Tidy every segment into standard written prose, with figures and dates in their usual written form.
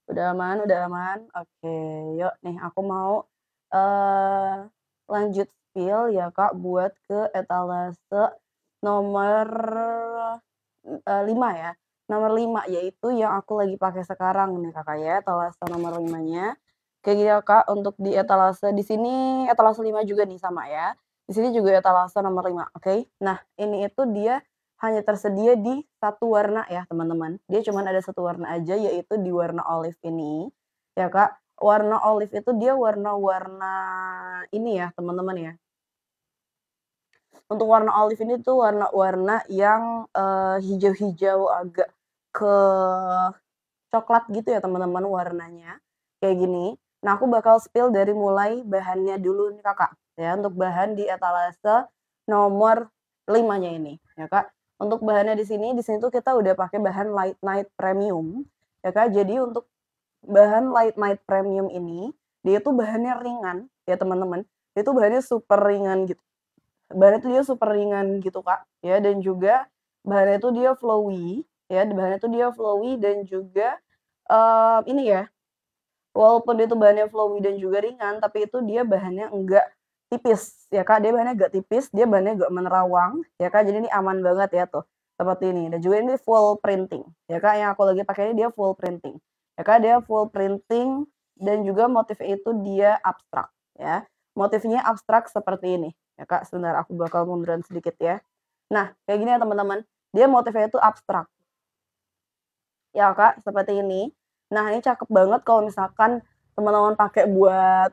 Udah aman udah aman? Oke, yuk nih aku mau, eee, lanjut spill ya Kak, buat ke etalase nomor, 5 ya. Nomor 5 yaitu yang aku lagi pakai sekarang nih Kakak ya, etalase nomor 5-nya. Kayak gini ya Kak, untuk di etalase di sini etalase 5 juga nih sama ya. Di sini juga etalase nomor 5, oke. Nah, ini itu dia hanya tersedia di satu warna ya teman-teman. Dia cuman ada satu warna aja yaitu di warna olive ini, ya Kak. Warna olive itu dia warna-warna ini ya teman-teman ya, untuk warna olive ini tuh warna-warna yang, hijau-hijau agak ke coklat gitu ya teman-teman warnanya, kayak gini. Nah aku bakal spill dari mulai bahannya dulu nih Kakak, ya untuk bahan di etalase nomor 5-nya ini, ya Kak. Untuk bahannya di sini tuh kita udah pakai bahan Light Night Premium, ya Kak. Jadi untuk bahan Light Night Premium ini, dia tuh bahannya ringan ya teman-teman, dia tuh bahannya super ringan gitu. Bahannya tuh dia super ringan gitu, Kak, ya dan juga bahannya itu dia flowy, ya bahannya tuh dia flowy dan juga, ini ya, walaupun dia tuh bahannya flowy dan juga ringan, tapi itu dia bahannya enggak tipis ya, Kak, dia bahannya enggak tipis, dia bahannya enggak menerawang ya, Kak, jadi ini aman banget ya tuh, seperti ini dan juga ini full printing ya, Kak, yang aku lagi pakai ini dia full printing ya, Kak, dia full printing dan juga motifnya itu dia abstrak ya, motifnya abstrak seperti ini ya, Kak, sebentar aku bakal munduran sedikit ya. Nah, kayak gini ya teman-teman, dia motifnya itu abstrak. Ya Kak, seperti ini. Nah ini cakep banget kalau misalkan teman-teman pakai buat,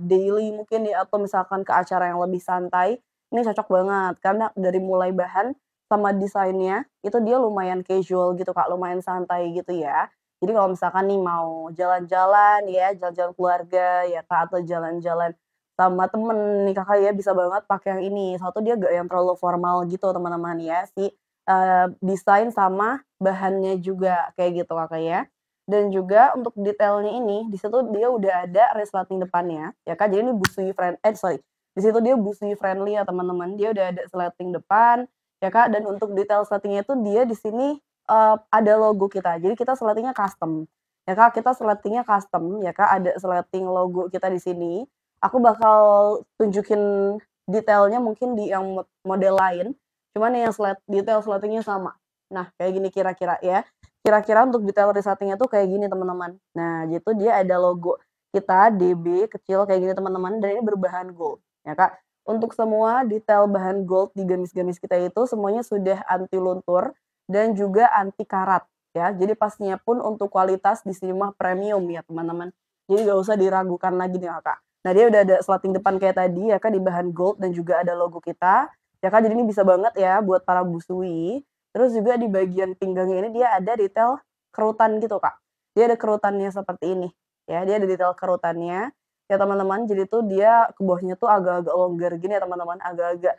daily mungkin ya atau misalkan ke acara yang lebih santai, ini cocok banget karena dari mulai bahan sama desainnya, itu dia lumayan casual gitu Kak, lumayan santai gitu ya. Jadi kalau misalkan nih mau jalan-jalan ya, jalan-jalan keluarga ya Kak, atau jalan-jalan sama temen nih Kakak ya, bisa banget pakai yang ini. Satu dia nggak yang terlalu formal gitu teman-teman ya, si, desain sama bahannya juga, kayak gitu Kakak ya. Dan juga untuk detailnya ini, di situ dia udah ada resleting depannya, ya Kak, jadi ini busui sorry, di situ dia busui friendly ya teman-teman, dia udah ada resleting depan, ya Kak, dan untuk detail resletingnya itu dia di sini, ada logo kita, jadi kita resletingnya custom, ya Kak, kita resletingnya custom ya Kak, ada resleting logo kita di sini. Aku bakal tunjukin detailnya mungkin di yang model lain, cuman yang detail resletingnya sama. Nah, kayak gini kira-kira ya. Kira-kira untuk detail resletingnya tuh kayak gini teman-teman. Nah, gitu dia ada logo kita DB kecil kayak gini teman-teman dan ini berbahan gold, ya Kak. Untuk semua detail bahan gold di gamis-gamis kita itu semuanya sudah anti luntur dan juga anti karat ya. Jadi pastinya pun untuk kualitas di sini mah premium ya teman-teman. Jadi nggak usah diragukan lagi nih Kak. Nah dia udah ada slating depan kayak tadi ya Kak di bahan gold dan juga ada logo kita. Ya Kak, jadi ini bisa banget ya buat para busui. Terus juga di bagian pinggangnya ini dia ada detail kerutan gitu, Kak. Dia ada kerutannya seperti ini, ya, dia ada detail kerutannya, ya teman-teman. Jadi tuh dia ke bawahnya tuh agak-agak longgar gini ya teman-teman, agak-agak,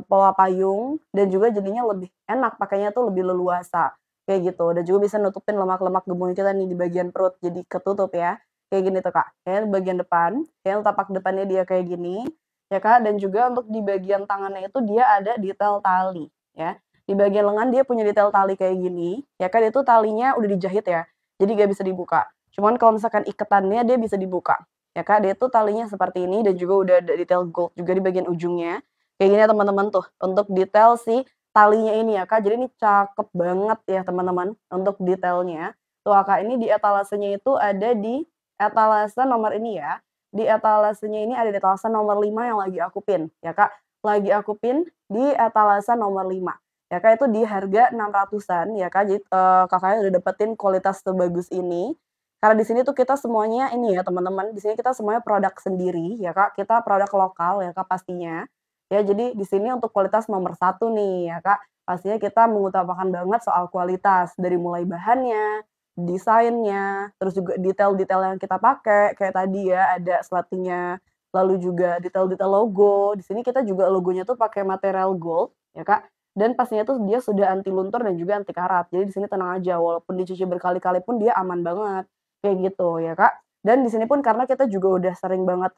pola payung dan juga jadinya lebih enak pakainya tuh lebih leluasa, kayak gitu. Dan juga bisa nutupin lemak-lemak gemuk kita nih di bagian perut, jadi ketutup ya, kayak gini tuh, Kak. Kayak bagian depan, kayak tapak depannya dia kayak gini, ya, Kak, dan juga untuk di bagian tangannya itu dia ada detail tali, ya. Di bagian lengan dia punya detail tali kayak gini, ya kan itu talinya udah dijahit ya, jadi nggak bisa dibuka. Cuman kalau misalkan iketannya dia bisa dibuka, ya Kak, dia tuh talinya seperti ini dan juga udah ada detail gold juga di bagian ujungnya. Kayak gini ya teman-teman tuh, untuk detail si talinya ini ya Kak, jadi ini cakep banget ya teman-teman untuk detailnya. Tuh Kak, ini di etalasenya itu ada di etalase nomor ini ya, di etalasenya ini ada di etalase nomor 5 yang lagi aku pin, ya Kak, lagi aku pin di etalase nomor 5. Ya Kak, itu di harga 600-an ya Kak, jadi, Kakaknya udah dapetin kualitas sebagus ini. Karena di sini tuh kita semuanya ini ya teman-teman, di sini kita semuanya produk sendiri ya Kak, kita produk lokal ya Kak pastinya. Ya jadi di sini untuk kualitas nomor satu nih ya Kak, pastinya kita mengutamakan banget soal kualitas, dari mulai bahannya, desainnya, terus juga detail-detail yang kita pakai, kayak tadi ya ada slatingnya, lalu juga detail-detail logo, di sini kita juga logonya tuh pakai material gold ya Kak, dan pastinya tuh dia sudah anti luntur dan juga anti karat. Jadi di sini tenang aja, walaupun dicuci berkali-kali pun dia aman banget, kayak gitu ya, Kak. Dan di sini pun karena kita juga udah sering banget,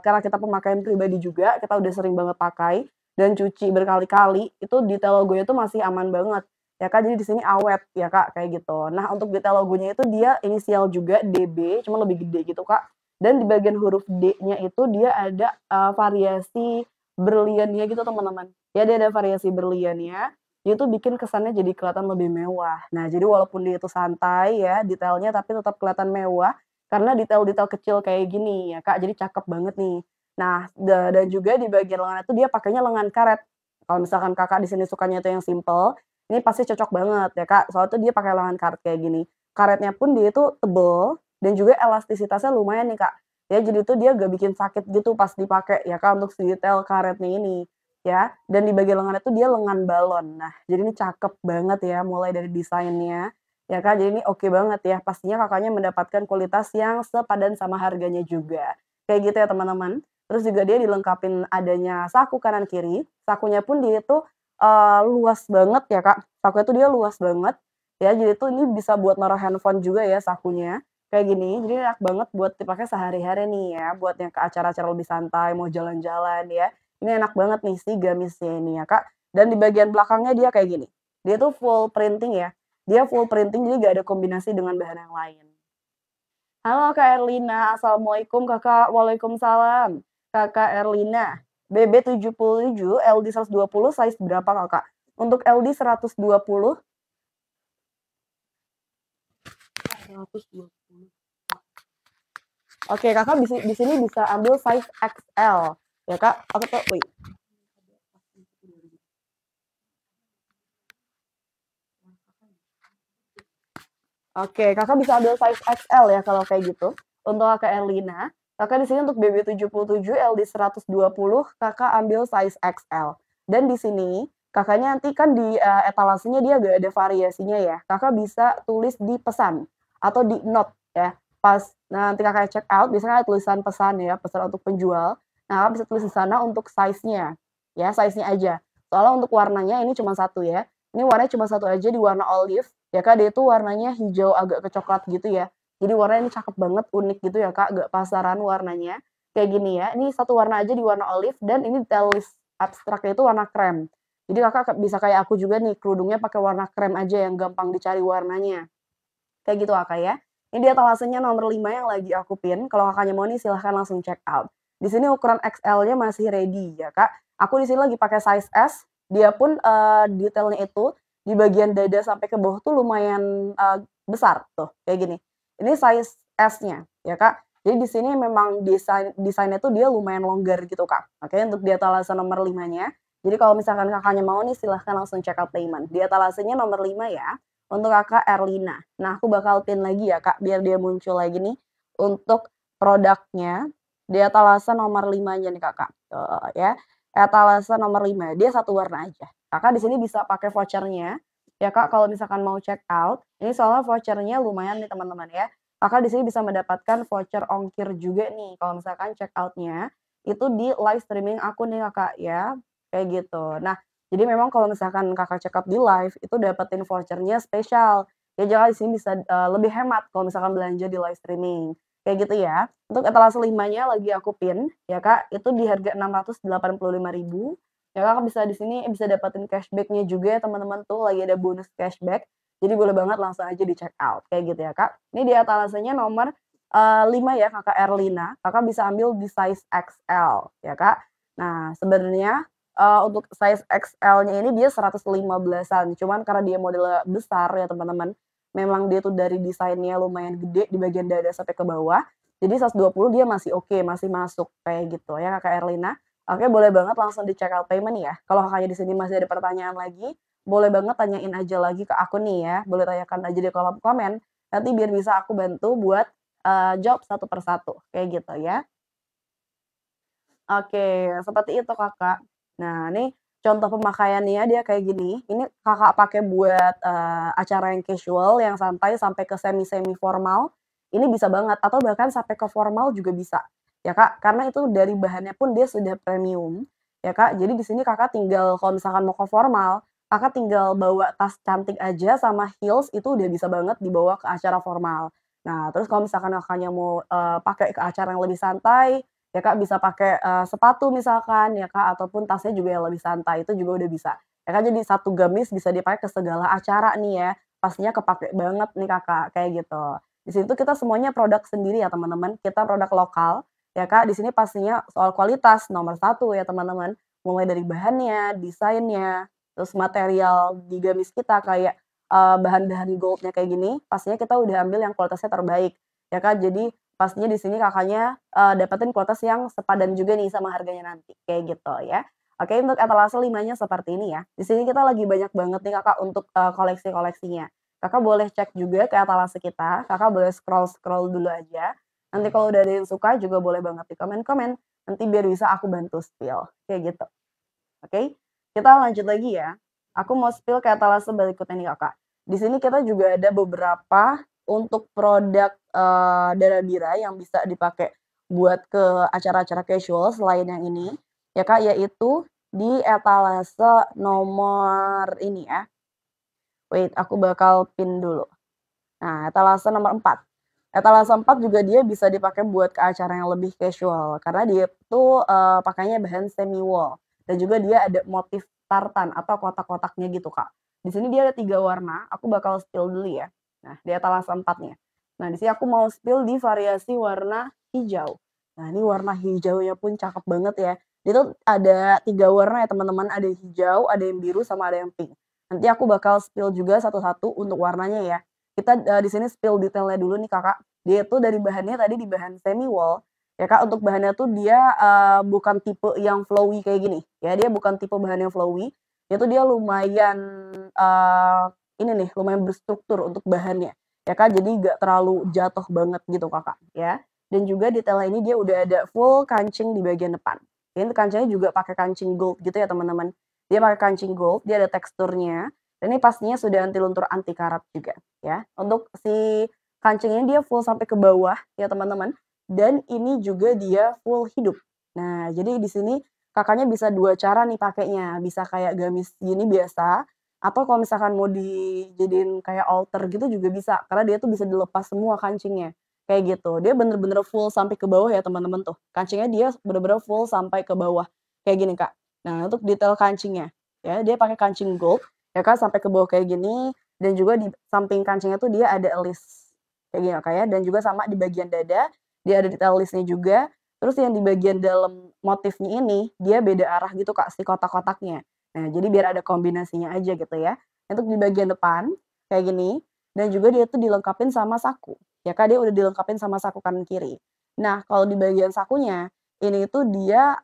karena kita pemakaian pribadi juga, kita udah sering banget pakai dan cuci berkali-kali, itu detail logonya tuh masih aman banget, ya Kak, jadi di sini awet ya Kak, kayak gitu. Nah untuk detail logonya itu dia inisial juga DB, cuma lebih gede gitu Kak, dan di bagian huruf D-nya itu dia ada, variasi berliannya gitu teman-teman. Ya dia ada variasi berliannya, dia tuh bikin kesannya jadi kelihatan lebih mewah. Nah jadi walaupun dia itu santai ya detailnya, tapi tetap kelihatan mewah, karena detail-detail kecil kayak gini ya Kak, jadi cakep banget nih. Nah, dan juga di bagian lengan itu dia pakainya lengan karet. Kalau misalkan Kakak di sini sukanya itu yang simple, ini pasti cocok banget ya Kak, soalnya tuh dia pakai lengan karet kayak gini. Karetnya pun dia itu tebel dan juga elastisitasnya lumayan nih Kak. Ya jadi tuh dia gak bikin sakit gitu pas dipakai ya Kak, untuk si detail karetnya ini, ya. Dan di bagian lengan itu dia lengan balon. Nah, jadi ini cakep banget ya mulai dari desainnya, ya Kak, jadi ini oke banget ya, pastinya Kakaknya mendapatkan kualitas yang sepadan sama harganya juga. Kayak gitu ya teman-teman. Terus juga dia dilengkapin adanya saku kanan kiri, sakunya pun dia itu luas banget ya, Kak. Sakunya tuh dia luas banget, ya, jadi tuh ini bisa buat naruh handphone juga ya sakunya, kayak gini. Jadi enak banget buat dipakai sehari-hari nih ya, buat yang ke acara-acara lebih santai, mau jalan-jalan ya. Ini enak banget nih si gamisnya ini ya, Kak. Dan di bagian belakangnya dia kayak gini, dia tuh full printing ya, dia full printing jadi nggak ada kombinasi dengan bahan yang lain. Halo Kak Erlina, Assalamualaikum Kakak. Waalaikumsalam. Kakak Erlina, BB77, LD 120, size berapa Kakak? Untuk LD 120, 120. Oke, Kakak di sini bisa ambil size XL. Ya Kak, aku tuh, wait. Oke, Kakak bisa ambil size XL ya kalau kayak gitu. Untuk Kakak Erlina, Kakak di sini untuk BB77 LD 120, Kakak ambil size XL. Dan di sini Kakaknya nanti kan di etalasenya dia gak ada variasinya ya. Kakak bisa tulis di pesan atau di note ya. Pas nanti Kakak check out, biasanya ada tulisan pesan ya, pesan untuk penjual. Nah, Kakak bisa tulis di sana untuk size-nya. Ya, size-nya aja. Soalnya untuk warnanya ini cuma satu ya. Ini warnanya cuma satu aja di warna olive. Ya Kak, dia itu warnanya hijau agak kecoklat gitu ya. Jadi warnanya ini cakep banget, unik gitu ya Kak, gak pasaran warnanya. Kayak gini ya, ini satu warna aja di warna olive dan ini detail list abstraknya itu warna krem. Jadi Kakak bisa kayak aku juga nih, kerudungnya pakai warna krem aja yang gampang dicari warnanya. Kayak gitu Kakak ya. Ini dia talasenya nomor 5 yang lagi aku pin. Kalau Kakaknya mau nih silahkan langsung check out. Di sini ukuran XL-nya masih ready ya Kak. Aku di sini lagi pakai size S. Dia pun detailnya itu di bagian dada sampai ke bawah tuh lumayan besar tuh kayak gini. Ini size S-nya ya Kak. Jadi di sini memang desainnya tuh dia lumayan longgar gitu Kak. Oke, untuk di etalase nomor 5-nya. Jadi kalau misalkan Kakaknya mau nih silahkan langsung check out payment. Di etalasenya nomor 5 ya. Untuk Kakak Erlina. Nah, aku bakal pin lagi ya, Kak, biar dia muncul lagi nih untuk produknya di etalase nomor 5-nya nih, Kakak. Ya. Etalase nomor 5, dia satu warna aja. Kakak di sini bisa pakai vouchernya. Ya, Kak, kalau misalkan mau check out, ini soalnya vouchernya lumayan nih, teman-teman ya. Kakak di sini bisa mendapatkan voucher ongkir juga nih kalau misalkan check outnya itu di live streaming akun nih, Kakak, ya. Kayak gitu. Nah, jadi memang kalau misalkan Kakak check out di live, itu dapetin vouchernya spesial. Ya Kakak di sini bisa, lebih hemat kalau misalkan belanja di live streaming, kayak gitu ya. Untuk etalase 5-nya lagi aku pin, ya Kak, itu di harga 685.000. Ya Kakak bisa di sini bisa dapetin cashback-nya juga ya teman-teman tuh lagi ada bonus cashback. Jadi boleh banget langsung aja di check out, kayak gitu ya Kak. Ini di etalasenya nomor, 5 ya Kakak Erlina, Kakak bisa ambil di size XL ya Kak. Nah sebenarnya untuk size XL-nya ini dia 115-an, cuman karena dia model besar ya teman-teman, memang dia tuh dari desainnya lumayan gede di bagian dada sampai ke bawah, jadi 120 dia masih oke, masih masuk kayak gitu ya Kakak Erlina. Oke, boleh banget langsung di check out payment ya. Kalau Kakaknya di sini masih ada pertanyaan lagi, boleh banget tanyain aja lagi ke aku nih ya, boleh tanyakan aja di kolom komen, nanti biar bisa aku bantu buat, jawab satu persatu, kayak gitu ya. Oke, seperti itu, Kakak. Nah, ini contoh pemakaiannya dia kayak gini, ini Kakak pakai buat, acara yang casual, yang santai sampai ke semi-semi formal, ini bisa banget atau bahkan sampai ke formal juga bisa, ya Kak. Karena itu dari bahannya pun dia sudah premium, ya Kak. Jadi di sini Kakak tinggal kalau misalkan mau ke formal, Kakak tinggal bawa tas cantik aja sama heels itu udah bisa banget dibawa ke acara formal. Nah, terus kalau misalkan Kakaknya mau, pakai ke acara yang lebih santai, ya Kak, bisa pakai, sepatu misalkan ya Kak, ataupun tasnya juga yang lebih santai, itu juga udah bisa. Ya kan jadi satu gamis bisa dipakai ke segala acara nih ya, pastinya kepakai banget nih Kakak, kayak gitu. Di situ kita semuanya produk sendiri ya teman-teman, kita produk lokal, ya Kak, di sini pastinya soal kualitas nomor satu ya teman-teman, mulai dari bahannya, desainnya, terus material di gamis kita kayak, bahan-bahan gold-nya kayak gini, pastinya kita udah ambil yang kualitasnya terbaik, ya Kak. Jadi pastinya di sini Kakaknya, dapetin kualitas yang sepadan juga nih sama harganya nanti, kayak gitu ya. Oke, untuk etalase 5-nya seperti ini ya. Di sini kita lagi banyak banget nih Kakak untuk, koleksi-koleksinya. Kakak boleh cek juga ke etalase kita, Kakak boleh scroll-scroll dulu aja. Nanti kalau udah ada yang suka juga boleh banget di komen-komen, nanti biar bisa aku bantu spill, kayak gitu. Oke, kita lanjut lagi ya. Aku mau spill ke etalase berikutnya nih Kakak. Di sini kita juga ada beberapa untuk produk, Dara Bira yang bisa dipakai buat ke acara-acara casual selain yang ini, ya Kak, yaitu di etalase nomor ini ya, wait aku bakal pin dulu. Nah, etalase nomor 4. Etalase 4 juga dia bisa dipakai buat ke acara yang lebih casual, karena dia tuh, pakainya bahan semi wool dan juga dia ada motif tartan atau kotak-kotaknya gitu, Kak. Di sini dia ada 3 warna, aku bakal spill dulu ya. Nah, di etalase 4-nya. Nah, di sini aku mau spill di variasi warna hijau. Nah, ini warna hijaunya pun cakep banget ya. Dia tuh ada 3 warna ya teman-teman, ada yang hijau, ada yang biru, sama ada yang pink. Nanti aku bakal spill juga satu-satu untuk warnanya ya. Kita, di sini spill detailnya dulu nih Kakak. Dia itu dari bahannya tadi di bahan semi wool, ya Kak, untuk bahannya tuh dia, bukan tipe yang flowy kayak gini, ya dia bukan tipe bahan yang flowy, itu dia lumayan, ini nih, lumayan berstruktur untuk bahannya, ya Kak, jadi nggak terlalu jatuh banget gitu Kakak, ya. Dan juga detailnya ini dia udah ada full kancing di bagian depan. Ini kancingnya juga pakai kancing gold gitu ya teman-teman. Dia pakai kancing gold, dia ada teksturnya, dan ini pastinya sudah anti luntur, anti karat juga. Ya, untuk si kancing ini dia full sampai ke bawah ya teman-teman, dan ini juga dia full hidup. Nah, jadi di sini Kakaknya bisa 2 cara nih pakainya, bisa kayak gamis gini biasa, atau kalau misalkan mau dijadiin kayak outer gitu juga bisa, karena dia tuh bisa dilepas semua kancingnya, kayak gitu. Dia bener-bener full sampai ke bawah ya teman-teman tuh, kancingnya dia bener-bener full sampai ke bawah, kayak gini Kak. Nah, untuk detail kancingnya, ya dia pakai kancing gold, ya Kak, sampai ke bawah kayak gini, dan juga di samping kancingnya tuh dia ada list, kayak gini Kak ya, dan juga sama di bagian dada, dia ada detail list-nya juga, terus yang di bagian dalam motifnya ini, dia beda arah gitu Kak, si kotak-kotaknya. Nah, jadi biar ada kombinasinya aja gitu ya. Untuk di bagian depan, kayak gini, dan juga dia tuh dilengkapin sama saku, ya Kak, dia udah dilengkapin sama saku kanan kiri. Nah, kalau di bagian sakunya, ini tuh dia,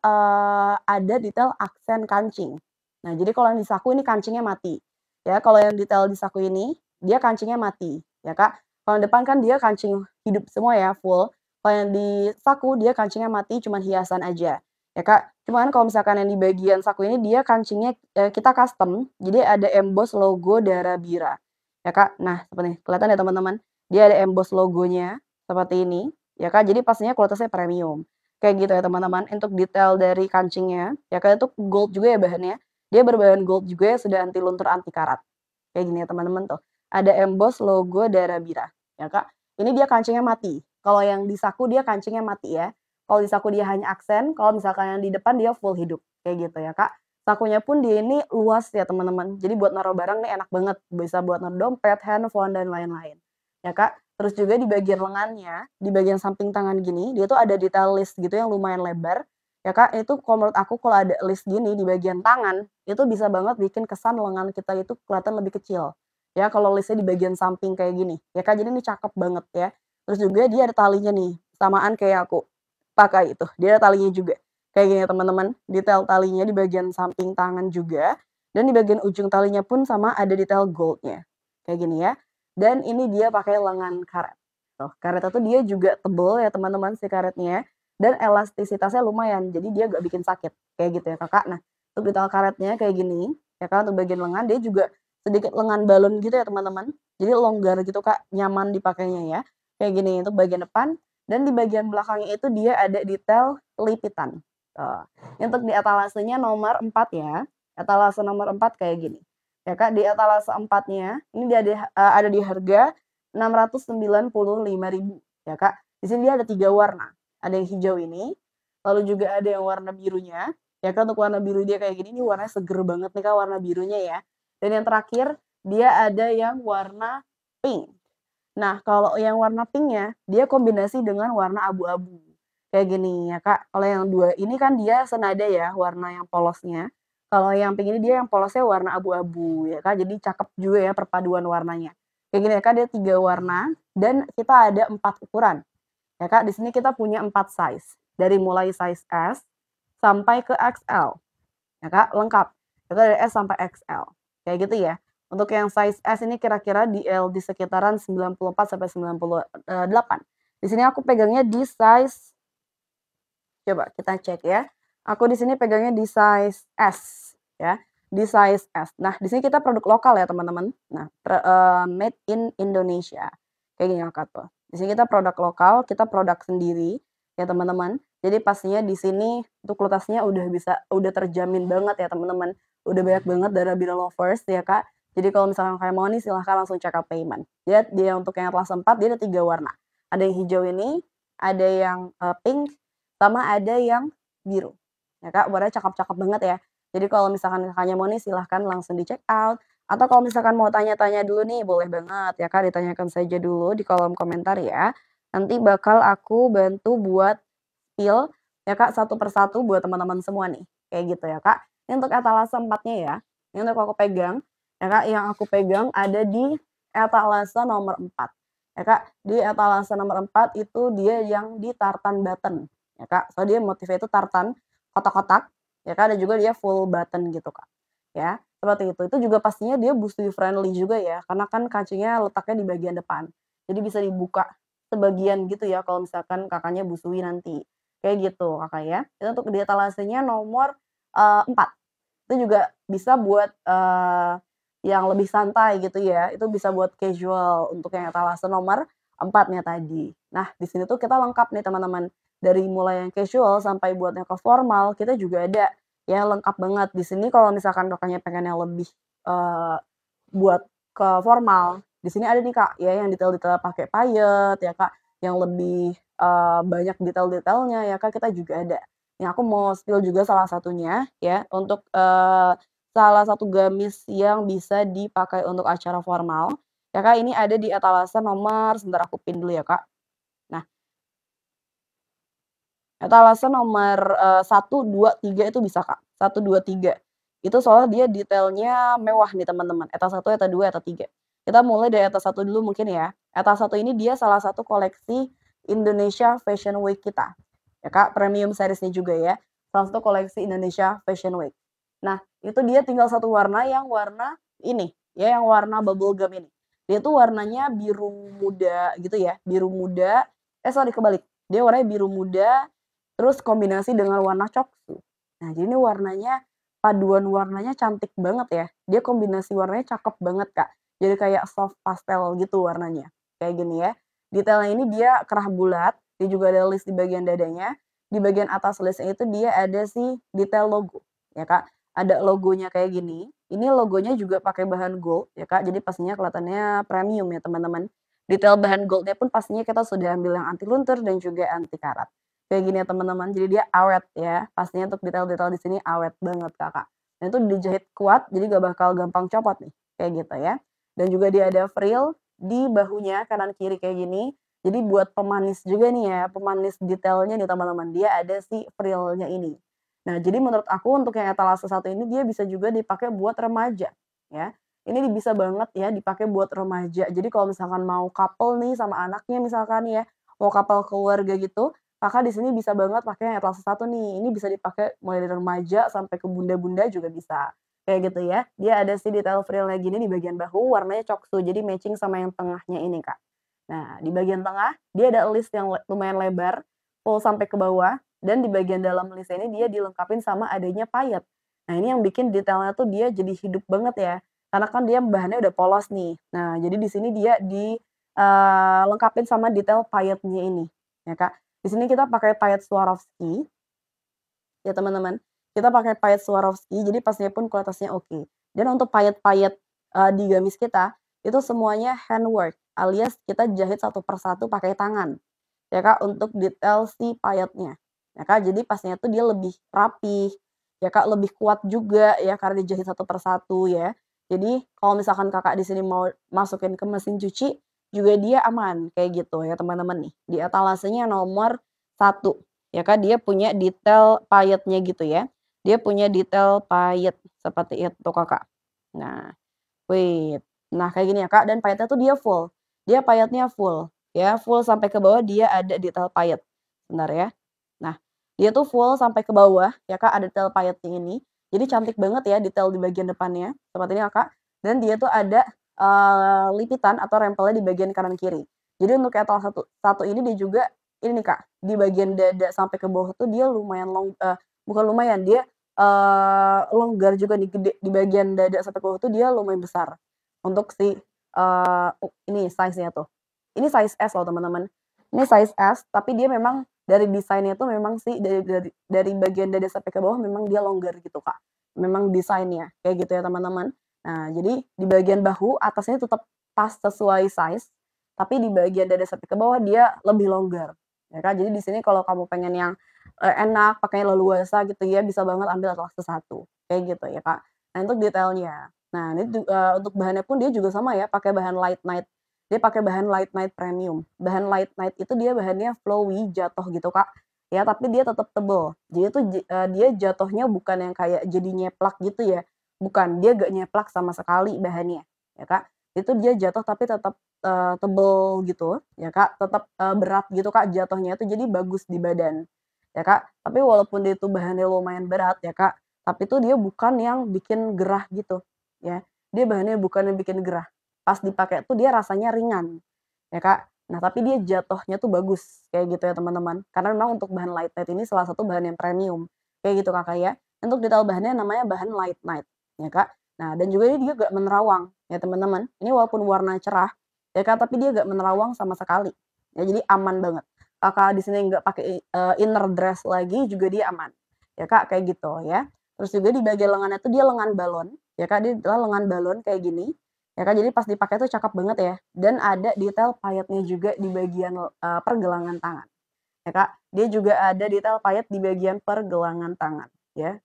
ada detail aksen kancing. Nah, jadi kalau yang di saku ini kancingnya mati. Ya, kalau yang detail di saku ini, dia kancingnya mati, ya Kak. Kalau yang depan kan dia kancing hidup semua ya, full. Kalau yang di saku dia kancingnya mati cuman hiasan aja, ya Kak. Cuman kalau misalkan yang di bagian saku ini dia kancingnya, kita custom, jadi ada emboss logo Dara Bira, ya Kak. Nah, seperti ini, kelihatan ya teman-teman? Dia ada emboss logonya seperti ini, ya Kak, jadi pastinya kualitasnya premium, kayak gitu ya teman-teman. Untuk detail dari kancingnya, ya Kak, itu gold juga ya bahannya, dia berbahan gold juga ya, sudah anti luntur, anti karat. Kayak gini ya teman-teman tuh. Ada emboss logo Dara Bira, ya Kak. Ini dia kancingnya mati. Kalau yang di saku dia kancingnya mati ya. Kalau di saku dia hanya aksen, kalau misalkan yang di depan dia full hidup. Kayak gitu ya Kak. Sakunya pun dia ini luas ya teman-teman. Jadi buat naruh barang nih enak banget. Bisa buat naruh dompet, handphone, dan lain-lain. Ya Kak. Terus juga di bagian lengannya, di bagian samping tangan gini, dia tuh ada detail list gitu yang lumayan lebar. Ya Kak, itu kalau menurut aku kalau ada list gini di bagian tangan, itu bisa banget bikin kesan lengan kita itu kelihatan lebih kecil. Ya, kalau listnya di bagian samping kayak gini, ya Kak, jadi ini cakep banget ya. Terus juga dia ada talinya nih, samaan kayak aku pakai itu, dia ada talinya juga. Kayak gini ya teman-teman, detail talinya di bagian samping tangan juga, dan di bagian ujung talinya pun sama ada detail gold-nya. Kayak gini ya. Dan ini dia pakai lengan karet. Tuh, karetnya tuh dia juga tebel ya teman-teman si karetnya, dan elastisitasnya lumayan, jadi dia gak bikin sakit, kayak gitu ya Kakak. Nah, untuk detail karetnya kayak gini, ya kan, untuk bagian lengan dia juga sedikit lengan balon gitu ya teman-teman, jadi longgar gitu Kak, nyaman dipakainya ya, kayak gini untuk bagian depan, dan di bagian belakangnya itu dia ada detail lipitan, tuh. Untuk di etalasenya nomor 4 ya, etalase nomor 4 kayak gini, ya Kak, di etalase 4-nya ini dia ada di harga 695.000 ya Kak. Di sini dia ada 3 warna, ada yang hijau ini, lalu juga ada yang warna birunya, Ya kan, untuk warna biru dia kayak gini, ini warnanya seger banget nih Kak, warna birunya ya. Dan yang terakhir, dia ada yang warna pink. Nah, kalau yang warna pink-nya, dia kombinasi dengan warna abu-abu. Kayak gini ya, Kak. Kalau yang 2 ini kan dia senada ya, warna yang polosnya. Kalau yang pink ini dia yang polosnya warna abu-abu ya, Kak. Jadi cakep juga ya perpaduan warnanya. Kayak gini ya, Kak, dia 3 warna dan kita ada 4 ukuran. Ya, Kak, di sini kita punya 4 size. Dari mulai size S sampai ke XL. Ya, Kak, lengkap. Itu dari S sampai XL. Kayak gitu ya. Untuk yang size S ini kira-kira di sekitaran 94 sampai 98. Di sini aku pegangnya di size, coba kita cek ya. Aku di sini pegangnya di size S ya, di size S. Nah, di sini kita produk lokal ya, teman-teman. Nah, made in Indonesia. Kayak gini Kak tuh. Di sini kita produk lokal, kita produk sendiri ya, teman-teman. Jadi pastinya di sini untuk kualitasnya udah terjamin banget ya, teman-teman. Udah banyak banget Darabira lovers ya, Kak. Jadi kalau misalkan kalian mau nih silahkan langsung check out payment. Dia untuk yang Atlas 4 dia ada 3 warna. Ada yang hijau ini, ada yang pink, sama ada yang biru. Ya Kak, warnanya cakep-cakep banget ya. Jadi kalau misalkan Kakaknya mau nih silahkan langsung di check out. Atau kalau misalkan mau tanya-tanya dulu nih boleh banget ya Kak, ditanyakan saja dulu di kolom komentar ya. Nanti bakal aku bantu buat spill ya Kak, satu persatu buat teman-teman semua nih. Kayak gitu ya Kak. Ini untuk etalase 4-nya ya. Ini untuk aku pegang. Ya Kak, yang aku pegang ada di etalase nomor 4. Ya Kak, di etalase nomor 4 itu dia yang di tartan button. Ya Kak, soalnya dia motifnya itu tartan, kotak-kotak, ya Kak, dan juga dia full button gitu Kak, ya, seperti itu. Itu juga pastinya dia busui friendly juga ya, karena kan kancingnya letaknya di bagian depan. Jadi bisa dibuka sebagian gitu ya kalau misalkan Kakaknya busui nanti, kayak gitu Kakak ya. Itu untuk di etalasenya nomor, 4. Itu juga bisa buat, yang lebih santai gitu ya, itu bisa buat casual untuk yang etalase nomor 4-nya tadi. Nah, di sini tuh kita lengkap nih teman-teman, dari mulai yang casual sampai buat yang ke formal, kita juga ada ya lengkap banget. Di sini kalau misalkan Kakaknya pengen yang lebih, eee, buat ke formal, di sini ada nih Kak, ya yang detail-detail pakai payet ya Kak, yang lebih, banyak detail-detailnya ya Kak, kita juga ada. Nih aku mau spill juga salah satunya ya, untuk, salah satu gamis yang bisa dipakai untuk acara formal, ya Kak, ini ada di etalase nomor sebentar aku pin dulu ya Kak. Nah, etalase nomor, 1, 2, 3 itu bisa Kak, 1, 2, 3. Itu soalnya dia detailnya mewah nih teman-teman, ETA 1, ETA 2, ETA 3. Kita mulai dari ETA 1 dulu mungkin ya. ETA 1 ini dia salah satu koleksi Indonesia Fashion Week kita, ya Kak, premium series-nya juga ya, salah satu koleksi Indonesia Fashion Week. Nah, itu dia tinggal satu warna yang warna ini, ya yang warna bubble gum ini. Dia tuh warnanya biru muda gitu ya, biru muda sorry kebalik, dia warnanya biru muda, terus kombinasi dengan warna coksu. Nah, jadi ini warnanya, paduan warnanya cantik banget ya. Dia kombinasi warnanya cakep banget, Kak. Jadi kayak soft pastel gitu warnanya, kayak gini ya. Detailnya ini dia kerah bulat, dia juga ada list di bagian dadanya. Di bagian atas listnya itu dia ada si detail logo, ya Kak. Ada logonya kayak gini. Ini logonya juga pakai bahan gold ya Kak, jadi pastinya kelihatannya premium ya teman-teman. Detail bahan gold-nya pun pastinya kita sudah ambil yang anti luntur dan juga anti karat. Kayak gini ya teman-teman, jadi dia awet ya, pastinya untuk detail-detail di sini awet banget Kakak. Dan itu dijahit kuat, jadi gak bakal gampang copot nih, kayak gitu ya. Dan juga dia ada frill di bahunya kanan kiri kayak gini. Jadi buat pemanis juga nih ya, pemanis detailnya nih teman-teman, dia ada si frill-nya ini. Nah, jadi menurut aku untuk yang etalase satu ini dia bisa juga dipakai buat remaja ya. Ini bisa banget ya dipakai buat remaja. Jadi kalau misalkan mau couple nih sama anaknya misalkan ya, mau couple keluarga gitu, Kakak di sini bisa banget pakai yang etalase satu nih. Ini bisa dipakai mulai dari remaja sampai ke bunda-bunda juga bisa. Kayak gitu ya. Dia ada si detail frill-nya gini di bagian bahu warnanya coksu. Jadi matching sama yang tengahnya ini, Kak. Nah, di bagian tengah dia ada list yang lumayan lebar, full sampai ke bawah dan di bagian dalam list ini dia dilengkapin sama adanya payet. Nah, ini yang bikin detailnya tuh dia jadi hidup banget ya. Karena kan dia bahannya udah polos nih. Nah, jadi di sini dia lengkapin sama detail payetnya ini, ya Kak. Di sini kita pakai payet Swarovski, ya teman-teman. Kita pakai payet Swarovski, jadi pastinya pun kualitasnya oke. Dan untuk payet-payet, di gamis kita, itu semuanya handwork, alias kita jahit satu persatu pakai tangan, ya Kak, untuk detail si payetnya, ya Kak. Jadi pastinya tuh dia lebih rapih, ya Kak, lebih kuat juga ya karena dijahit satu per satu ya. Jadi kalau misalkan Kakak di sini mau masukin ke mesin cuci, juga dia aman, kayak gitu ya teman-teman nih. Di etalasenya nomor satu ya Kak, dia punya detail payetnya gitu ya. Dia punya detail payet seperti itu Kakak. Nah, wait. Nah kayak gini ya Kak, dan payetnya tuh dia full. Dia payetnya full, ya full sampai ke bawah dia ada detail payet. Sebentar ya. Nah, dia tuh full sampai ke bawah ya Kak, ada detail payetnya ini. Jadi cantik banget ya detail di bagian depannya, seperti ini ya Kak. Dan dia tuh ada, lipitan atau rempelnya di bagian kanan kiri. Jadi untuk etal satu ini dia juga ini nih Kak, di bagian dada sampai ke bawah tuh dia lumayan bukan lumayan, dia, longgar juga nih, gede. Di bagian dada sampai ke bawah tuh dia lumayan besar. Untuk si, ini size-nya tuh. Ini size S loh teman-teman. Ini size S, tapi dia memang dari desainnya tuh memang sih dari bagian dada sampai ke bawah memang dia longgar gitu, Kak. Memang desainnya, kayak gitu ya teman-teman. Nah, jadi di bagian bahu atasnya tetap pas sesuai size, tapi di bagian dada sampai ke bawah dia lebih longgar, ya kan. Jadi di sini kalau kamu pengen yang, enak, pakainya leluasa gitu ya, bisa banget ambil Atlas satu kayak gitu ya, Kak. Nah, untuk detailnya. Nah, ini untuk bahannya pun dia juga sama ya, pakai bahan Light Night. Dia pakai bahan Light Night Premium. Bahan Light Night itu dia bahannya flowy, jatuh gitu, Kak. Ya, tapi dia tetap tebel. Jadi tuh dia jatuhnya bukan yang kayak jadi nyeplak gitu ya, bukan, dia gak nyeplak sama sekali bahannya, ya, Kak. Itu dia jatuh tapi tetap, tebel gitu, ya, Kak, tetap, berat gitu, Kak, jatuhnya itu jadi bagus di badan, ya, Kak. Tapi walaupun dia itu bahannya lumayan berat ya, Kak, tapi tuh dia bukan yang bikin gerah gitu, ya. Dia bahannya bukan yang bikin gerah. Pas dipakai tuh dia rasanya ringan, ya Kak. Nah tapi dia jatuhnya tuh bagus, kayak gitu ya teman-teman. Karena memang untuk bahan Light Night ini salah satu bahan yang premium, kayak gitu Kakak ya. Untuk detail bahannya namanya bahan Light Night, ya Kak. Nah dan juga dia gak menerawang, ya teman-teman. Ini walaupun warna cerah, ya Kak, tapi dia gak menerawang sama sekali. Ya jadi aman banget. Kakak di sini nggak pakai, inner dress lagi juga dia aman, ya Kak, kayak gitu ya. Terus juga di bagian lengannya tuh dia lengan balon, ya Kak, dia adalah lengan balon kayak gini, ya Kak, jadi pas dipakai tuh cakep banget ya, dan ada detail payetnya juga di bagian, pergelangan tangan, ya Kak. Dia juga ada detail payet di bagian pergelangan tangan, ya.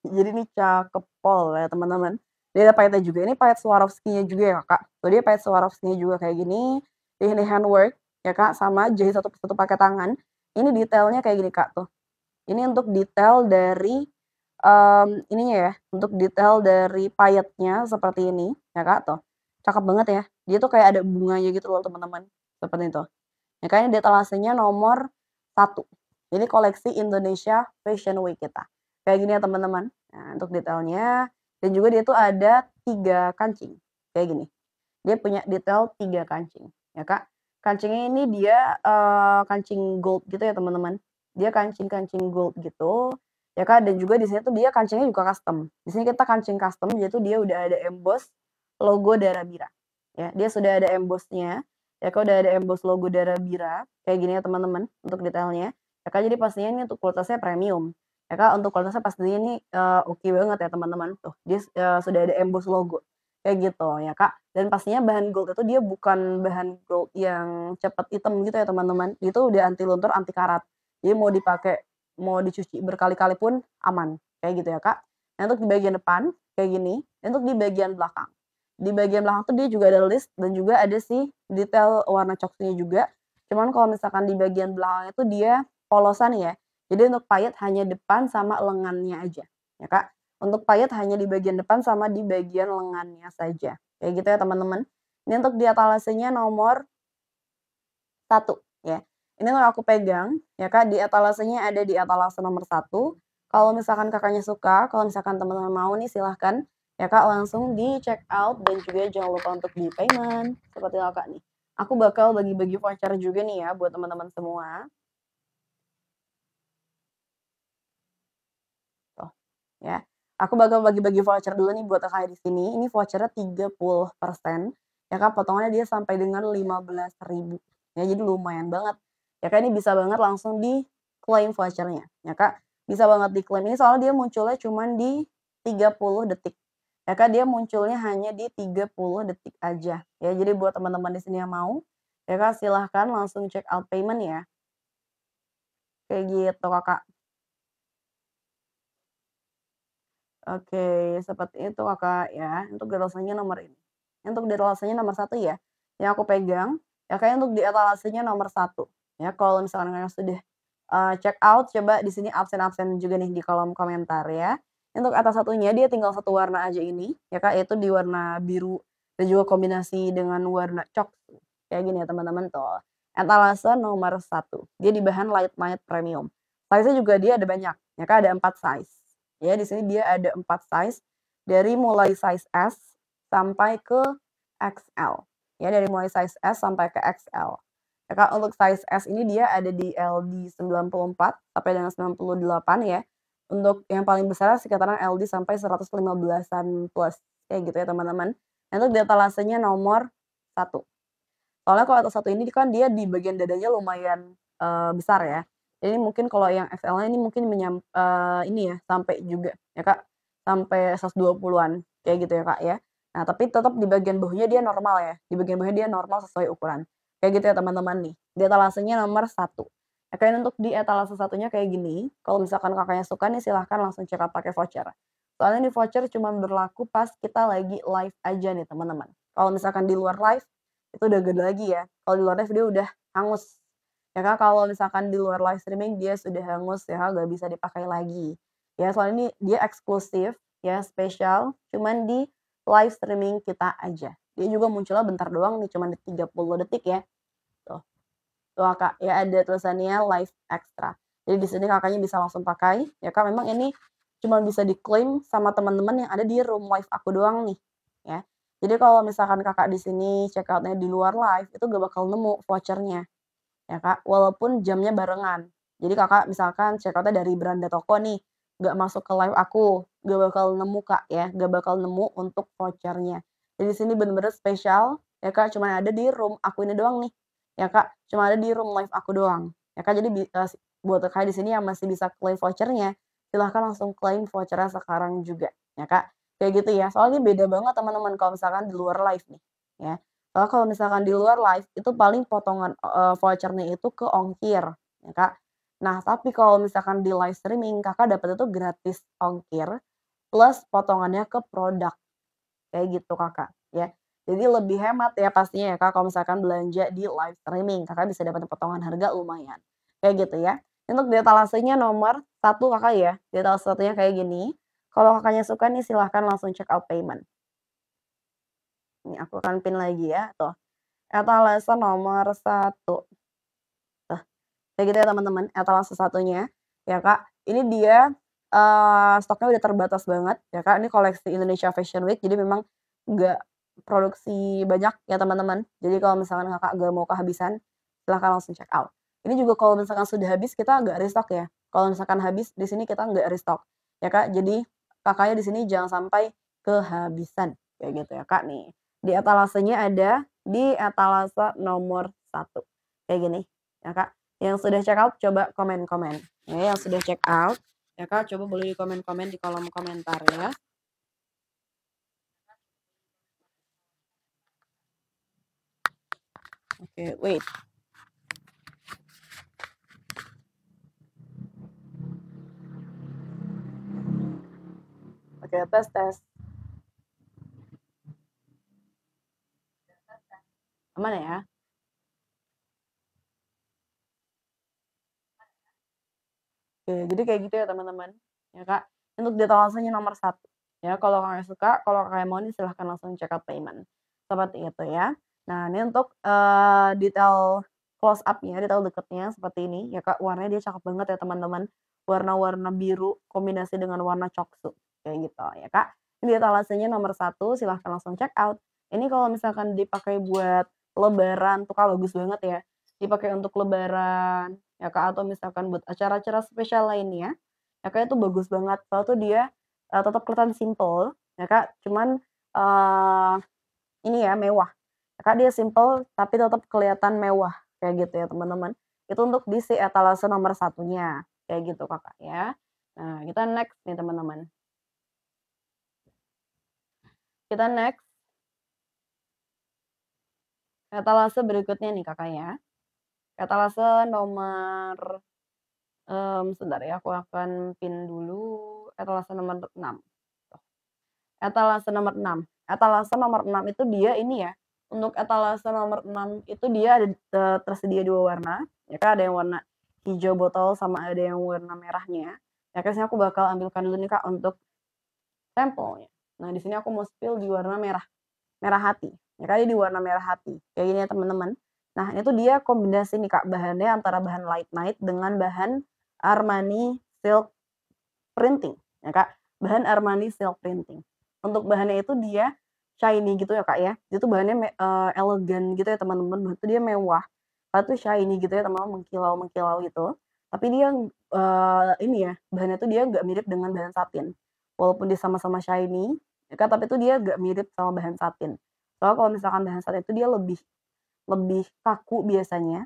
Jadi ini cakep pol ya teman-teman. Dia ada payetnya juga, ini payet Swarovski-nya juga ya Kak. Tuh dia payet Swarovski-nya juga kayak gini, ini handwork ya Kak, sama jahit satu persatu pakai tangan. Ini detailnya kayak gini Kak, tuh. Ini untuk detail dari, ininya ya, untuk detail dari payetnya seperti ini, ya Kak, tuh. Cakep banget ya. Dia tuh kayak ada bunganya gitu loh teman-teman, seperti itu. Ya Kak, ini detalasenya nomor satu. Ini koleksi Indonesia Fashion Week kita. Kayak gini ya teman-teman. Nah, untuk detailnya dan juga dia tuh ada 3 kancing, kayak gini. Dia punya detail 3 kancing, ya Kak. Kancingnya ini dia, kancing gold gitu ya teman-teman. Dia kancing-kancing gold gitu, ya Kak, dan juga di sini tuh dia kancingnya juga custom. Di sini kita kancing custom, yaitu dia udah ada emboss logo Dara Bira, ya. Dia sudah ada emboss-nya, ya Kak, udah ada emboss logo Dara Bira, kayak gini ya teman-teman untuk detailnya. Ya Kak, jadi pastinya ini untuk kualitasnya premium. Ya Kak, untuk kualitasnya pastinya ini, oke banget ya teman-teman. Tuh, dia, sudah ada emboss logo, kayak gitu ya Kak. Dan pastinya bahan gold itu dia bukan bahan gold yang cepet hitam gitu ya teman-teman. Itu udah anti luntur, anti karat. Jadi mau dipakai, mau dicuci berkali-kali pun aman, kayak gitu ya Kak. Nah untuk di bagian depan kayak gini, untuk di bagian belakang. Di bagian belakang tuh dia juga ada list dan juga ada sih detail warna coklatnya juga. Cuman kalau misalkan di bagian belakangnya tuh dia polosan ya. Jadi untuk payet hanya depan sama lengannya aja, ya Kak. Untuk payet hanya di bagian depan sama di bagian lengannya saja. Kayak gitu ya teman-teman. Ini untuk di etalasenya nomor satu ya. Ini yang aku pegang ya Kak, di etalasenya ada di etalase nomor satu. Kalau misalkan Kakaknya suka, kalau misalkan teman-teman mau nih silahkan ya Kak, langsung di check out dan juga jangan lupa untuk di payment, seperti itu Kak nih. Aku bakal bagi-bagi voucher juga nih ya buat teman-teman semua, tuh ya. Aku bakal bagi-bagi voucher dulu nih buat Kakak di sini, ini vouchernya 30% ya Kak, potongannya dia sampai dengan 15.000 ya, jadi lumayan banget. Ya Kak, ini bisa banget langsung di-claim vouchernya ya Kak, bisa banget di-claim. Ini soalnya dia munculnya cuman di 30 detik. Ya Kak, dia munculnya hanya di 30 detik aja ya. Jadi buat teman-teman di sini yang mau, ya Kak, silahkan langsung check out payment ya, kayak gitu Kakak. Oke, seperti itu Kakak ya, untuk etalasenya nomor ini. Untuk di etalasenya nomor satu ya, yang aku pegang, ya Kak, untuk di etalasenya nomor satu ya, kalau misalkan Kakak sudah, check out, coba di sini absen-absen juga nih di kolom komentar ya. Untuk atas satunya dia tinggal satu warna aja ini, ya Kak, yaitu di warna biru dan juga kombinasi dengan warna coklat, kayak gini ya teman-teman tuh. Etalase nomor satu, dia di bahan light matte premium. Size-nya juga dia ada banyak, ya Kak, ada 4 size. Ya, di sini dia ada 4 size, dari mulai size S sampai ke XL. Ya, dari mulai size S sampai ke XL. Ya, Kak, untuk size S ini dia ada di LD 94 sampai dengan 98 ya. Untuk yang paling besar sekitaran LD sampai 115-an plus, kayak gitu ya teman-teman. Nah, untuk detalasenya nomor satu. Soalnya kalau atas satu ini kan dia di bagian dadanya lumayan, besar ya. Jadi mungkin kalau yang XL-nya ini mungkin ini ya, sampai juga ya, Kak, sampai 120-an kayak gitu ya, Kak, ya. Nah, tapi tetap di bagian bawahnya dia normal ya, di bagian bawahnya dia normal sesuai ukuran. Kayak gitu ya teman-teman nih, di etalasenya nomor satu. Oke, untuk di etalase satunya kayak gini, kalau misalkan Kakaknya suka nih silahkan langsung check out pakai voucher. Soalnya nih voucher cuman berlaku pas kita lagi live aja nih teman-teman. Kalau misalkan di luar live itu udah gede lagi ya. Kalau di luar live dia udah hangus. Ya Kak, kalau misalkan di luar live streaming dia sudah hangus ya Kak, nggak bisa dipakai lagi. Ya soalnya ini dia eksklusif ya, spesial, cuman di live streaming kita aja. Dia juga munculnya bentar doang nih, cuman di 30 detik ya. Tuh, tuh Kak, ya ada tulisannya live extra. Jadi di sini Kakaknya bisa langsung pakai. Ya Kak, memang ini cuma bisa diklaim sama teman-teman yang ada di room live aku doang nih, ya. Jadi kalau misalkan Kakak di sini check out-nya di luar live, itu gak bakal nemu voucher-nya, ya Kak, walaupun jamnya barengan. Jadi Kakak misalkan check out-nya dari beranda toko nih, nggak masuk ke live aku, nggak bakal nemu Kak ya, nggak bakal nemu untuk voucher-nya. Jadi di sini bener-bener spesial, ya Kak, cuma ada di room aku ini doang nih, ya Kak, cuma ada di room live aku doang, ya Kak. Jadi buat Kakak di sini yang masih bisa klaim voucher-nya, silahkan langsung klaim voucher-nya sekarang juga, ya Kak. Kayak gitu ya, soalnya beda banget teman-teman kalau misalkan di luar live nih, ya. Soalnya kalau misalkan di luar live, itu paling potongan, voucher-nya itu ke ongkir, ya Kak. Nah, tapi kalau misalkan di live streaming, Kakak dapat itu gratis ongkir, plus potongannya ke produk, kayak gitu Kakak, ya. Jadi lebih hemat ya pastinya ya Kak, kalau misalkan belanja di live streaming, Kakak bisa dapat potongan harga lumayan, kayak gitu ya. Untuk detalasenya nomor satu Kakak ya, detail satunya kayak gini, kalau Kakaknya suka nih silahkan langsung check out payment. Ini aku akan pin lagi ya, tuh. Etalase nomor satu. Tuh, kayak gitu ya teman-teman, etalase satunya, ya Kak. Ini dia, stoknya udah terbatas banget ya Kak, ini koleksi Indonesia Fashion Week, jadi memang nggak produksi banyak ya teman-teman. Jadi kalau misalkan Kakak nggak mau kehabisan, silahkan langsung check out. Ini juga kalau misalkan sudah habis kita nggak restock ya, kalau misalkan habis di sini kita nggak restock, ya Kak. Jadi Kakaknya di sini jangan sampai kehabisan, kayak gitu ya Kak nih. Di etalasenya ada di etalase nomor satu kayak gini ya Kak. Yang sudah check out coba komen-komen, ya yang sudah check out, ya Kak, coba boleh di komen-komen di kolom komentar ya. Oke, wait. Oke, tes tes. Aman ya? Oke, jadi kayak gitu ya teman-teman, ya Kak. Untuk detalasenya nomor satu ya kalau Kakaknya suka, kalau Kakaknya mau nih silahkan langsung check out payment, seperti itu ya. Nah ini untuk, detail close up-nya, detail deketnya seperti ini ya Kak, warnanya dia cakep banget ya teman-teman, warna-warna biru kombinasi dengan warna coksu, kayak gitu ya Kak. Ini etalasenya nomor satu silahkan langsung check out. Ini kalau misalkan dipakai buat lebaran tuh Kak, bagus banget ya, dipakai untuk lebaran ya Kak, atau misalkan buat acara-acara spesial lainnya, ya Kak, itu bagus banget. Soalnya tuh dia, tetap kelihatan simple, ya Kak, cuman, eee, ini ya mewah. Ya Kak, dia simple tapi tetap kelihatan mewah, kayak gitu ya teman-teman. Itu untuk di si etalase nomor satunya, kayak gitu Kakak ya. Nah kita next nih teman-teman. Kita next etalase berikutnya nih Kakak ya. Etalase nomor, sebentar ya aku akan pin dulu etalase nomor 6. etalase nomor 6. Etalase nomor 6 itu dia ini ya, untuk etalase nomor 6 itu dia ada, tersedia 2 warna, ya kan, ada yang warna hijau botol sama ada yang warna merahnya. Ya kan, sini aku bakal ambilkan dulu nih, Kak, untuk sampelnya. Nah, di sini aku mau spill di warna merah, merah hati. Ya kan, di warna merah hati. Kayak gini ya, teman-teman. Nah, ini tuh dia kombinasi nih, Kak, bahannya antara bahan light night dengan bahan Armani silk printing, ya Kak, bahan Armani silk printing. Untuk bahannya itu dia shiny gitu ya Kak ya, itu bahannya elegan gitu ya teman-teman, itu dia mewah, itu shiny gitu ya teman-teman, mengkilau-mengkilau gitu. Tapi dia, ini ya, bahannya tuh dia nggak mirip dengan bahan satin. Walaupun dia sama-sama shiny, ya Kak, tapi itu dia nggak mirip sama bahan satin. Soalnya kalau misalkan bahan satin itu dia lebih lebih kaku biasanya,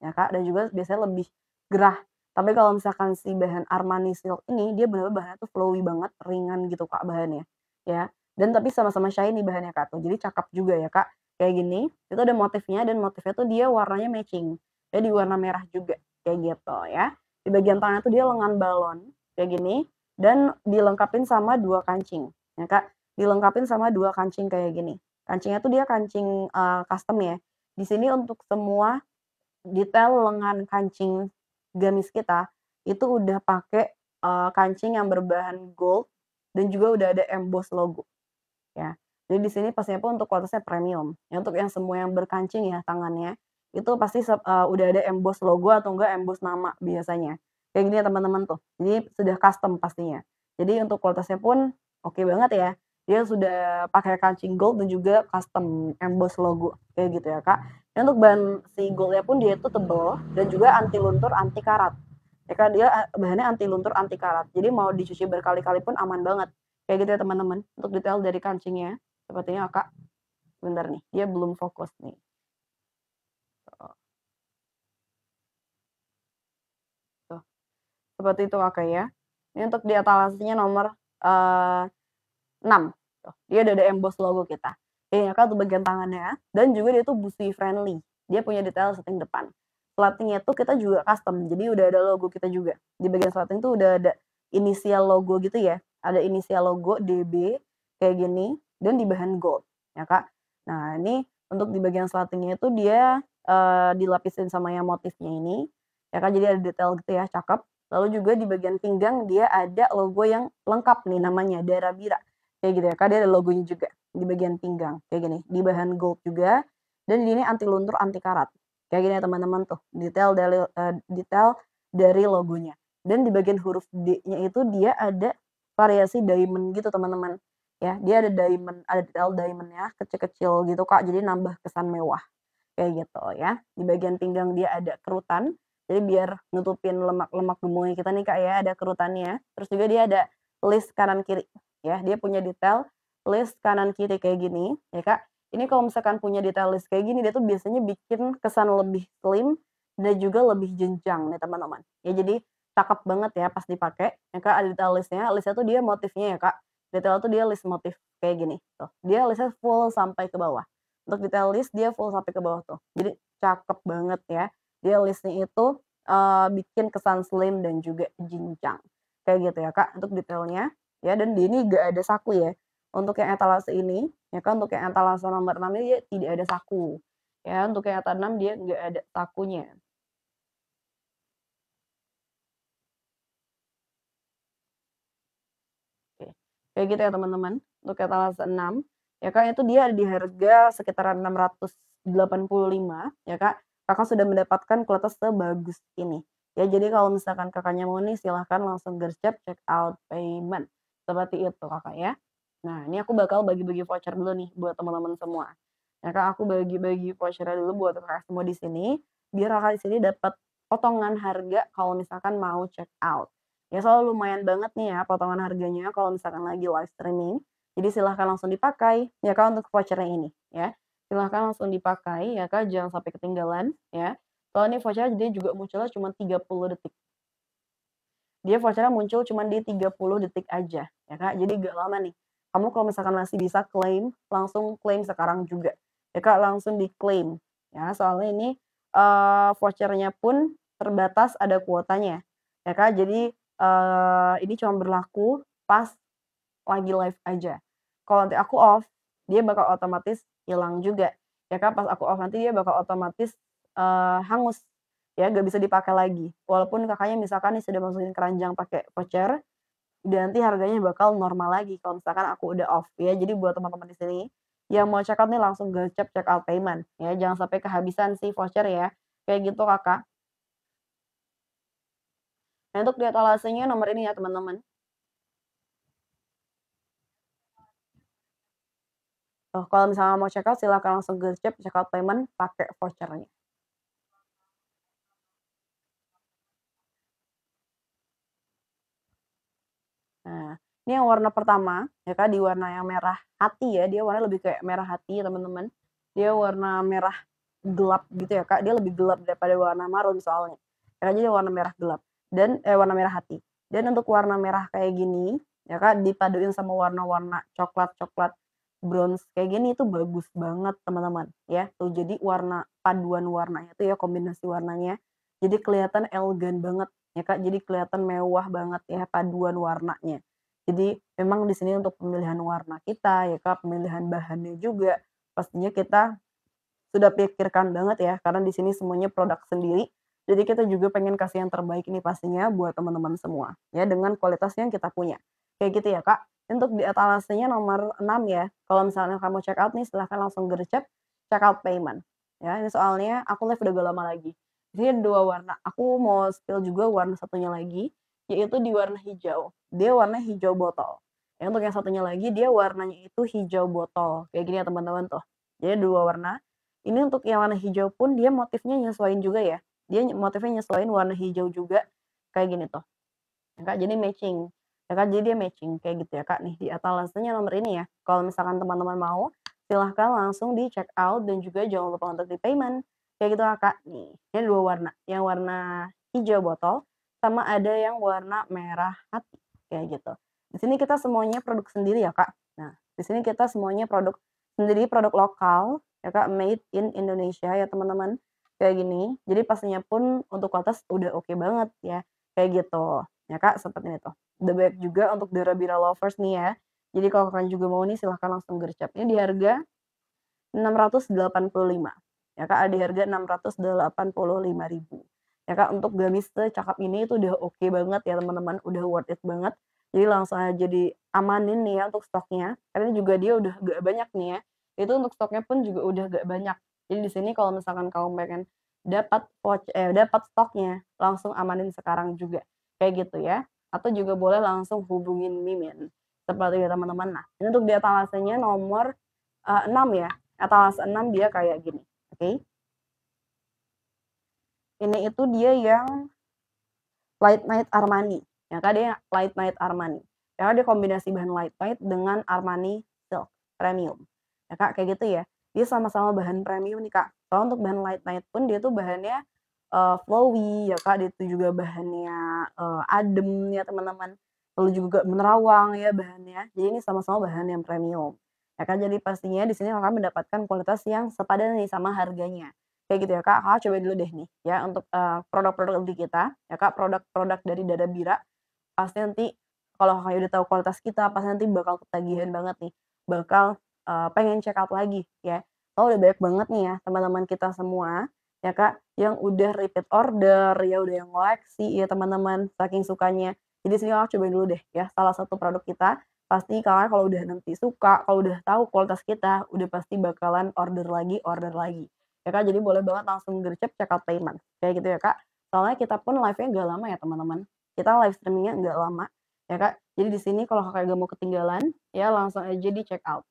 ya Kak, dan juga biasanya lebih gerah. Tapi kalau misalkan si bahan Armani Silk ini, dia bener-bener bahannya tuh flowy banget, ringan gitu Kak bahannya, ya. Dan tapi sama-sama shiny bahannya Kak tuh, jadi cakep juga ya Kak. Kayak gini, itu ada motifnya dan motifnya tuh dia warnanya matching, jadi warna merah juga, kayak gitu ya. Di bagian tangan tuh dia lengan balon, kayak gini, dan dilengkapin sama 2 kancing, ya Kak. Dilengkapin sama 2 kancing kayak gini. Kancingnya tuh dia kancing, custom ya. Di sini untuk semua detail lengan kancing gamis kita, itu udah pakai, kancing yang berbahan gold dan juga udah ada emboss logo, ya. Jadi di sini pastinya pun untuk kualitasnya premium. Ya untuk yang semua yang berkancing ya tangannya, itu pasti udah ada emboss logo atau enggak emboss nama biasanya. Kayak gini ya teman-teman tuh, jadi sudah custom pastinya. Jadi untuk kualitasnya pun oke banget ya, dia sudah pakai kancing gold dan juga custom emboss logo, kayak gitu ya, Kak. Dan untuk bahan si gold-nya pun dia itu tebel dan juga anti luntur, anti karat. Ya Kak, dia bahannya anti luntur, anti karat. Jadi mau dicuci berkali-kali pun aman banget. Kayak gitu ya teman-teman. Untuk detail dari kancingnya, sepertinya Kak, bentar nih, dia belum fokus nih. Tuh, seperti itu Kakak ya. Ini untuk di etalasenya nomor 6. Tuh, dia udah ada emboss logo kita. Ini ya Kak, untuk bagian tangannya dan juga dia tuh busi friendly. Dia punya detail setting depan. Slatingnya tuh kita juga custom, jadi udah ada logo kita juga. Di bagian slating tuh udah ada inisial logo gitu ya. Ada inisial logo DB kayak gini dan di bahan gold, ya Kak. Nah, ini untuk di bagian slatingnya itu dia dilapisin sama yang motifnya ini, ya Kak, jadi ada detail gitu ya, cakep. Lalu juga di bagian pinggang dia ada logo yang lengkap nih namanya Dara Bira. Kayak gitu ya Kak, dia ada logonya juga di bagian pinggang, kayak gini, di bahan gold juga dan ini anti luntur, anti karat. Kayak gini ya teman-teman tuh, detail dari logonya. Dan di bagian huruf D-nya itu dia ada variasi diamond gitu teman-teman. Ya, dia ada diamond, ada detail diamond-nya kecil-kecil gitu Kak, jadi nambah kesan mewah. Kayak gitu ya. Di bagian pinggang dia ada kerutan, jadi biar nutupin lemak-lemak gemuknya kita nih Kak ya, ada kerutannya. Terus juga dia ada list kanan kiri ya, dia punya detail list kanan kiri kayak gini ya Kak. Ini kalau misalkan punya detail list kayak gini, dia tuh biasanya bikin kesan lebih slim dan juga lebih jenjang nih teman-teman. Ya jadi cakep banget ya pas dipakai ya Kak, ada detail listnya. Listnya tuh dia motifnya ya Kak, detail tuh dia list motif kayak gini tuh. Dia listnya full sampai ke bawah. Untuk detail list dia full sampai ke bawah tuh. Jadi cakep banget ya. Dia listnya itu, bikin kesan slim dan juga jinjang. Kayak gitu ya, Kak, untuk detailnya. Ya, dan di ini nggak ada saku ya. Untuk yang etalase ini, ya kan, untuk yang etalase nomor 6 ini dia tidak ada saku. Ya, untuk yang etalase 6 dia nggak ada sakunya. Oke. Kayak gitu ya teman-teman, untuk etalase 6, ya Kak, itu dia di harga sekitaran 685 ya Kak, Kakak sudah mendapatkan kualitas sebagus ini. Ya jadi kalau misalkan Kakaknya mau nih silahkan langsung gercep check out payment, seperti itu Kakak ya. Nah ini aku bakal bagi-bagi voucher dulu nih buat teman-teman semua. Ya Kak, aku bagi-bagi voucher dulu buat Kakak semua di sini, biar Kakak di sini dapat potongan harga kalau misalkan mau check out. Ya soalnya lumayan banget nih ya potongan harganya kalau misalkan lagi live streaming. Jadi silahkan langsung dipakai ya Kak untuk voucher-nya ini ya. Silahkan langsung dipakai ya Kak, jangan sampai ketinggalan ya. Soalnya ini voucher dia juga munculnya cuma 30 detik. Dia voucher muncul cuma di 30 detik aja ya Kak, jadi gak lama nih. Kamu kalau misalkan masih bisa klaim, langsung klaim sekarang juga. Ya Kak, langsung diklaim ya, soalnya ini, voucher-nya pun terbatas ada kuotanya ya Kak, jadi, ini cuma berlaku pas lagi live aja. kalau nanti aku off, dia bakal otomatis hilang juga, ya kan. Pas aku off nanti dia bakal otomatis, hangus, ya nggak bisa dipakai lagi. Walaupun Kakaknya misalkan nih sudah masukin keranjang pakai voucher, dan nanti harganya bakal normal lagi kalau misalkan aku udah off ya. Jadi buat teman-teman di sini, yang mau check out nih langsung gercep check out payment ya, jangan sampai kehabisan si voucher ya, kayak gitu Kakak. Nah untuk di etalasenya nomor ini ya teman-teman. Oh, kalau misalnya mau check out silahkan langsung gercep check out payment pakai vouchernya. Nah, ini yang warna pertama, ya kan, di warna yang merah hati ya, dia warnanya lebih kayak merah hati ya teman-teman. Dia warna merah gelap gitu ya Kak, dia lebih gelap daripada warna maroon soalnya. Ya kan, jadi warna merah gelap dan warna merah hati. Dan untuk warna merah kayak gini, ya Kak, dipaduin sama warna-warna coklat-coklat bronze kayak gini itu bagus banget teman-teman ya. Tuh jadi warna paduan warnanya tuh ya, kombinasi warnanya jadi kelihatan elegan banget ya Kak, jadi kelihatan mewah banget ya paduan warnanya. Jadi memang di sini untuk pemilihan warna kita ya Kak, pemilihan bahannya juga pastinya kita sudah pikirkan banget ya, karena di sini semuanya produk sendiri. Jadi kita juga pengen kasih yang terbaik ini pastinya buat teman-teman semua, ya dengan kualitas yang kita punya. Kayak gitu ya, Kak. Untuk di etalasenya nomor 6 ya, kalau misalnya kamu check out nih silahkan langsung gercep check out payment. Ya, ini soalnya aku live udah gak lama lagi. Di sini ada 2 warna, aku mau spill juga warna satunya lagi, yaitu di warna hijau. Dia warna hijau botol. Ya, untuk yang satunya lagi dia warnanya itu hijau botol, kayak gini ya teman-teman tuh. Jadi 2 warna, ini untuk yang warna hijau pun dia motifnya nyesuaiin juga ya, dia motifnya nyesuaiin warna hijau juga, kayak gini tuh, ya Kak, jadi matching, ya Kak, jadi dia matching kayak gitu ya Kak, nih di etalasenya nomor ini ya. Kalau misalkan teman-teman mau, silahkan langsung di check out dan juga jangan lupa untuk di-payment, kayak gitu Kak. Nih, ini 2 warna, yang warna hijau botol, sama ada yang warna merah hati, kayak gitu. Di sini kita semuanya produk sendiri ya Kak. Nah, di sini kita semuanya produk sendiri, produk lokal, ya Kak, made in Indonesia ya teman-teman, kayak gini. Jadi pastinya pun untuk kualitas udah oke banget ya, kayak gitu. Ya Kak, seperti itu. Udah banyak juga untuk Dara-Bira lovers nih ya. Jadi kalau Kakak juga mau nih silahkan langsung gercep. Ini di harga 685. Ya Kak, di harga 685.000. Ya Kak, untuk gamis secakep ini itu udah oke banget ya teman-teman, udah worth it banget. Jadi langsung aja diamanin nih ya untuk stoknya, karena juga dia udah gak banyak nih ya. Itu untuk stoknya pun juga udah gak banyak. Jadi di sini kalau misalkan kamu pengen dapat stoknya, langsung amanin sekarang juga, kayak gitu ya. Atau juga boleh langsung hubungin Mimin, seperti itu teman-teman. Nah, ini untuk di etalasenya nomor 6 ya. Etalase 6 dia kayak gini, oke. Ini itu dia yang Light Night Armani, ya kan dia Light Night Armani. Ya kan dia kombinasi bahan light night dengan Armani Silk Premium. Ya Kak, kayak gitu ya. Dia sama-sama bahan premium nih Kak. Kalau untuk bahan light night pun dia tuh bahannya, flowy ya Kak, dia tuh juga bahannya, adem ya teman-teman. Lalu juga menerawang ya bahannya. Jadi ini sama-sama bahan yang premium. Ya kan, jadi pastinya di sini Kakak mendapatkan kualitas yang sepadan nih sama harganya. Kayak gitu ya Kak, Kakak coba dulu deh nih ya untuk, produk-produk di kita ya Kak, produk-produk dari Dada Bira, pasti nanti kalau Kakaknya udah tahu kualitas kita, pasti nanti bakal ketagihan banget nih, bakal, pengen check out lagi ya. Soalnya udah banyak banget nih ya teman-teman kita semua ya Kak, yang udah repeat order, ya udah yang ngoleksi ya teman-teman, saking sukanya. Jadi sini Kakak cobain dulu deh ya salah satu produk kita, pasti Kakak kalau udah nanti suka, kalau udah tahu kualitas kita, udah pasti bakalan order lagi order lagi. Ya Kak, jadi boleh banget langsung gercep check out payment, kayak gitu ya Kak. Soalnya kita pun live-nya nggak lama ya teman-teman, kita live streaming-nya nggak lama, ya Kak. Jadi di sini kalau Kakak nggak mau ketinggalan, ya langsung aja di check out,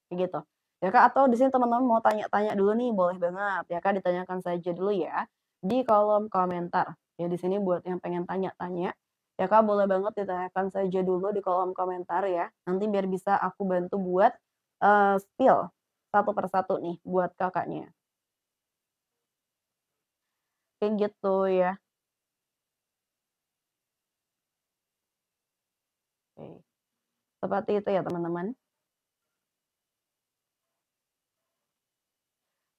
kayak gitu. Ya Kak, atau di sini teman-teman mau tanya-tanya dulu nih, boleh banget ya Kak, ditanyakan saja dulu ya, di kolom komentar. Ya di sini buat yang pengen tanya-tanya, ya Kak, boleh banget ditanyakan saja dulu di kolom komentar ya, nanti biar bisa aku bantu buat, spill satu persatu nih buat Kakaknya. Kayak gitu ya. Oke, seperti itu ya teman-teman.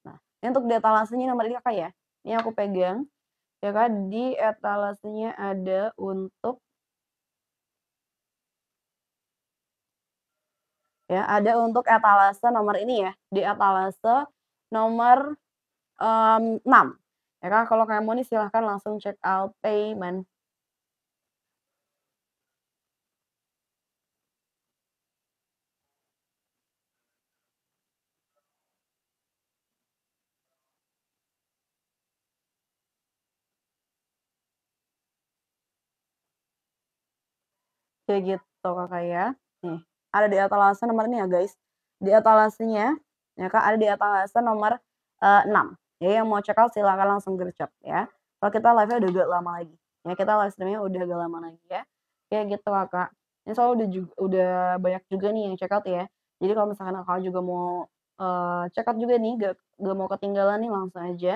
Nah, ini untuk di etalasenya nomor ini Kakak ya, ini aku pegang, ya Kak, di etalasenya ada untuk ya. Ada untuk etalase nomor ini ya, di etalase nomor, 6, ya Kak. Kalau kayak mau nih silahkan langsung check out payment. Kayak gitu Kakak ya. Nih, ada di etalase nomor ini ya guys. Di etalasenya, ya Kak, ada di etalase nomor, 6. Jadi yang mau check out silakan langsung gercep ya. Kalau kita live-nya udah agak lama lagi. Ya kita live stream-nya udah agak lama lagi ya. Kayak gitu Kakak. Ini soalnya udah banyak juga nih yang check out ya. Jadi kalau misalkan Kakak juga mau, check out juga nih, gak mau ketinggalan nih langsung aja.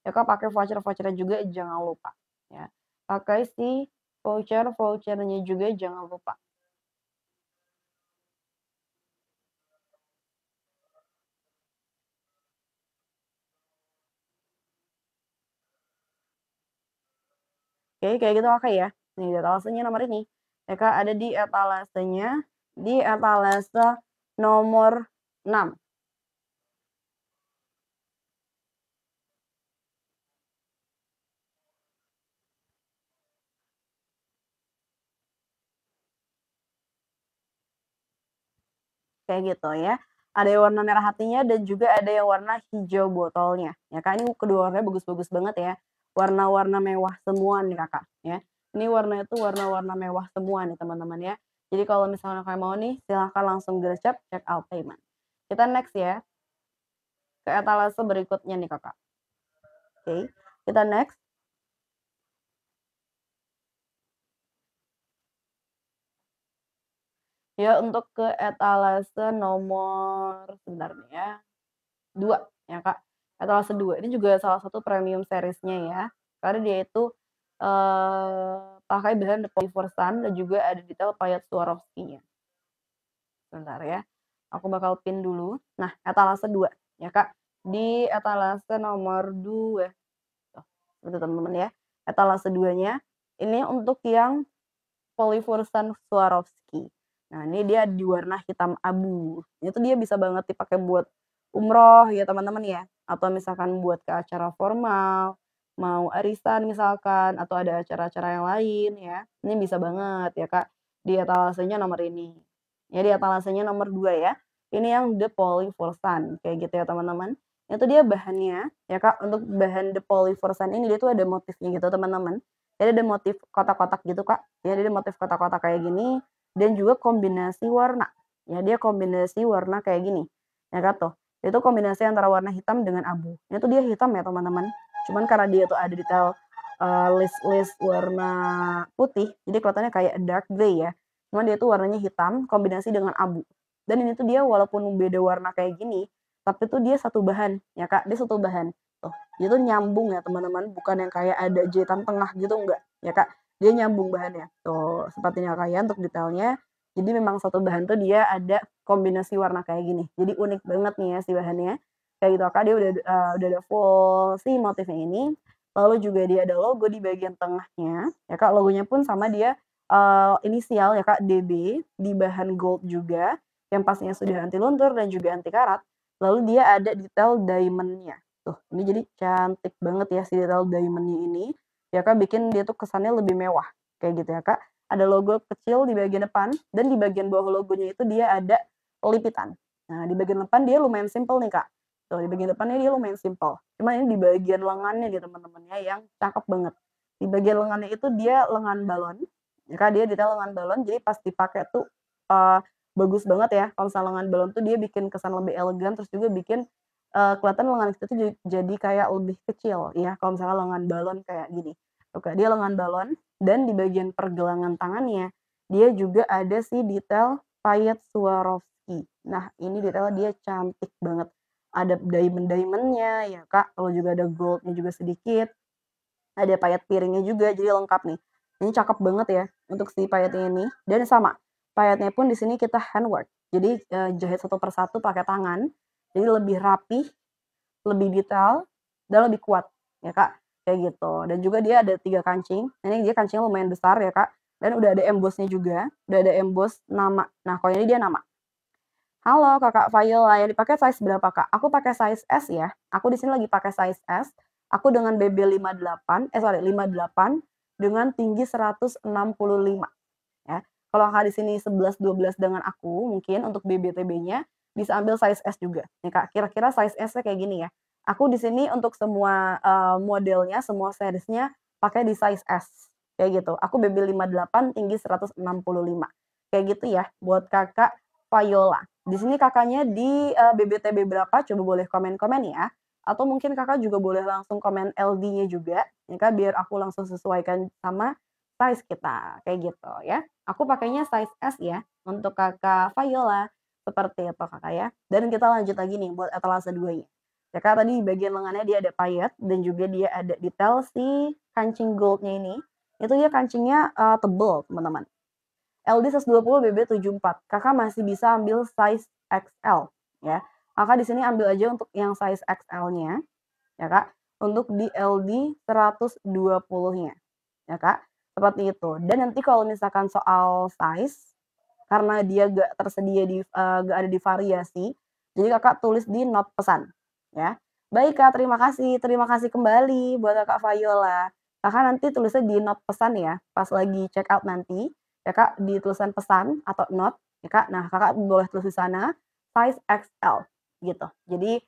Ya Kak pakai voucher-voucher-nya juga jangan lupa ya. Pakai si voucher-nya juga jangan lupa. Oke, kayak gitu Kakak ya. Nih etalasenya nomor ini. Ya Kak, ada di etalasenya, di etalase nomor 6. Kayak gitu ya. Ada yang warna merah hatinya dan juga ada yang warna hijau botolnya. Ya Kak, ini kedua warnanya bagus-bagus banget ya. Warna-warna mewah semua nih Kakak ya. Ini warna itu warna-warna mewah semua nih teman-teman ya. Jadi kalau misalnya Kakak mau nih silahkan langsung gercep check out payment. Kita next ya ke etalase berikutnya nih Kakak. Oke, kita next. Ya untuk ke etalase nomor sebentar nih ya, 2 ya Kak, etalase 2 ini juga salah satu premium series-nya ya, karena dia itu, pakai bahan polyurethane dan juga ada detail payet Swarovski-nya. Sebentar ya, aku bakal pin dulu. Nah, etalase 2 ya Kak, di etalase nomor 2 tuh, itu teman-teman ya, etalase 2-nya ini untuk yang polyurethane Swarovski. Nah, ini dia di warna hitam abu. Itu dia bisa banget dipakai buat umroh ya teman-teman ya, atau misalkan buat ke acara formal, mau arisan misalkan, atau ada acara-acara yang lain ya. Ini bisa banget ya Kak, di etalasenya nomor ini. Ya di etalasenya nomor 2 ya. Ini yang The Polyurethane kayak gitu ya teman-teman. Itu dia bahannya ya Kak, untuk bahan The Polyurethane ini dia tuh ada motifnya gitu teman-teman. Jadi ada motif kotak-kotak gitu Kak, ya jadi motif kotak-kotak kayak gini dan juga kombinasi warna. Ya dia kombinasi warna kayak gini, ya Kak tuh. Itu kombinasi antara warna hitam dengan abu. Ini tuh dia hitam ya teman-teman, cuman karena dia tuh ada detail, list-list warna putih, jadi kelihatannya kayak dark grey ya. Cuman dia tuh warnanya hitam kombinasi dengan abu. Dan ini tuh dia walaupun beda warna kayak gini, tapi tuh dia satu bahan ya Kak, dia satu bahan. Tuh, dia tuh nyambung ya teman-teman, bukan yang kayak ada jahitan tengah gitu enggak, ya Kak. Dia nyambung bahannya. Tuh, seperti ini Kak ya untuk detailnya. Jadi memang satu bahan tuh dia ada kombinasi warna kayak gini. Jadi unik banget nih ya si bahannya. Kayak gitu Kak, dia udah ada full si motifnya ini. Lalu juga dia ada logo di bagian tengahnya, ya Kak. Logonya pun sama dia inisial ya Kak, DB di bahan gold juga, yang pastinya sudah anti luntur dan juga anti karat. Lalu dia ada detail diamond-nya. Tuh, ini jadi cantik banget ya si detail diamond-nya ini. Ya Kak, bikin dia tuh kesannya lebih mewah. Kayak gitu ya Kak. Ada logo kecil di bagian depan dan di bagian bawah logonya itu dia ada lipitan. Nah, di bagian depan dia lumayan simple nih Kak. Tuh, di bagian depannya dia lumayan simple. Cuma ini di bagian lengannya nih teman-teman ya yang cakep banget. Di bagian lengannya itu dia lengan balon. Ya Kak, dia detail lengan balon jadi pas dipakai tuh bagus banget ya. Kalau misalnya lengan balon tuh dia bikin kesan lebih elegan terus juga bikin kelihatan lengan kita tuh jadi kayak lebih kecil ya, kalau misalnya lengan balon kayak gini. Oke, dia lengan balon dan di bagian pergelangan tangannya, dia juga ada si detail payet Swarovski. Nah, ini detailnya dia cantik banget. Ada diamond-diamond-nya ya, Kak, lalu juga ada gold-nya juga sedikit, ada payet piringnya juga, jadi lengkap nih. Ini cakep banget ya untuk si payetnya ini dan sama, payetnya pun di sini kita handwork. Jadi, jahit satu persatu pakai tangan, jadi lebih rapih, lebih detail, dan lebih kuat, ya Kak, kayak gitu. Dan juga dia ada 3 kancing, ini dia kancingnya lumayan besar ya Kak, dan udah ada emboss-nya juga, udah ada emboss nama. Nah, kalau ini dia nama. Halo Kakak Viola, yang dipakai size berapa Kak? Aku pakai size S ya. Aku di sini lagi pakai size S. Aku dengan BB 58, sorry 58 dengan tinggi 165 ya. Kalau Kakak di sini 11, 12 dengan aku, mungkin untuk BBTB-nya bisa ambil size S juga. Nih Kak, kira-kira size S-nya kayak gini ya. Aku di sini untuk semua modelnya, semua seriesnya pakai di size S. Kayak gitu. Aku BB 58, tinggi 165. Kayak gitu ya buat Kakak Viola. Di sini Kakaknya di BBTB berapa? Coba boleh komen-komen ya. Atau mungkin Kakak juga boleh langsung komen LD-nya juga, ya Kak, biar aku langsung sesuaikan sama size kita, kayak gitu ya. Aku pakainya size S ya, untuk Kakak Viola, seperti itu Kakak ya. Dan kita lanjut lagi nih buat etalase 2-nya. Ya Kak, tadi bagian lengannya dia ada payet dan juga dia ada detail si kancing gold-nya ini, itu dia kancingnya, tebel teman-teman. LD 120 BB 74. Kakak masih bisa ambil size XL ya. Kakak di sini ambil aja untuk yang size XL-nya ya Kak, untuk di LD 120-nya ya Kak, seperti itu. Dan nanti kalau misalkan soal size, karena dia gak tersedia di gak ada di variasi, jadi Kakak tulis di not pesan ya. Baik Kak, terima kasih kembali buat Kakak Viola. Kakak nanti tulisnya di not pesan ya, pas lagi check out nanti ya Kak, di tulisan pesan atau not ya Kak. Nah Kakak boleh tulis di sana size XL gitu. Jadi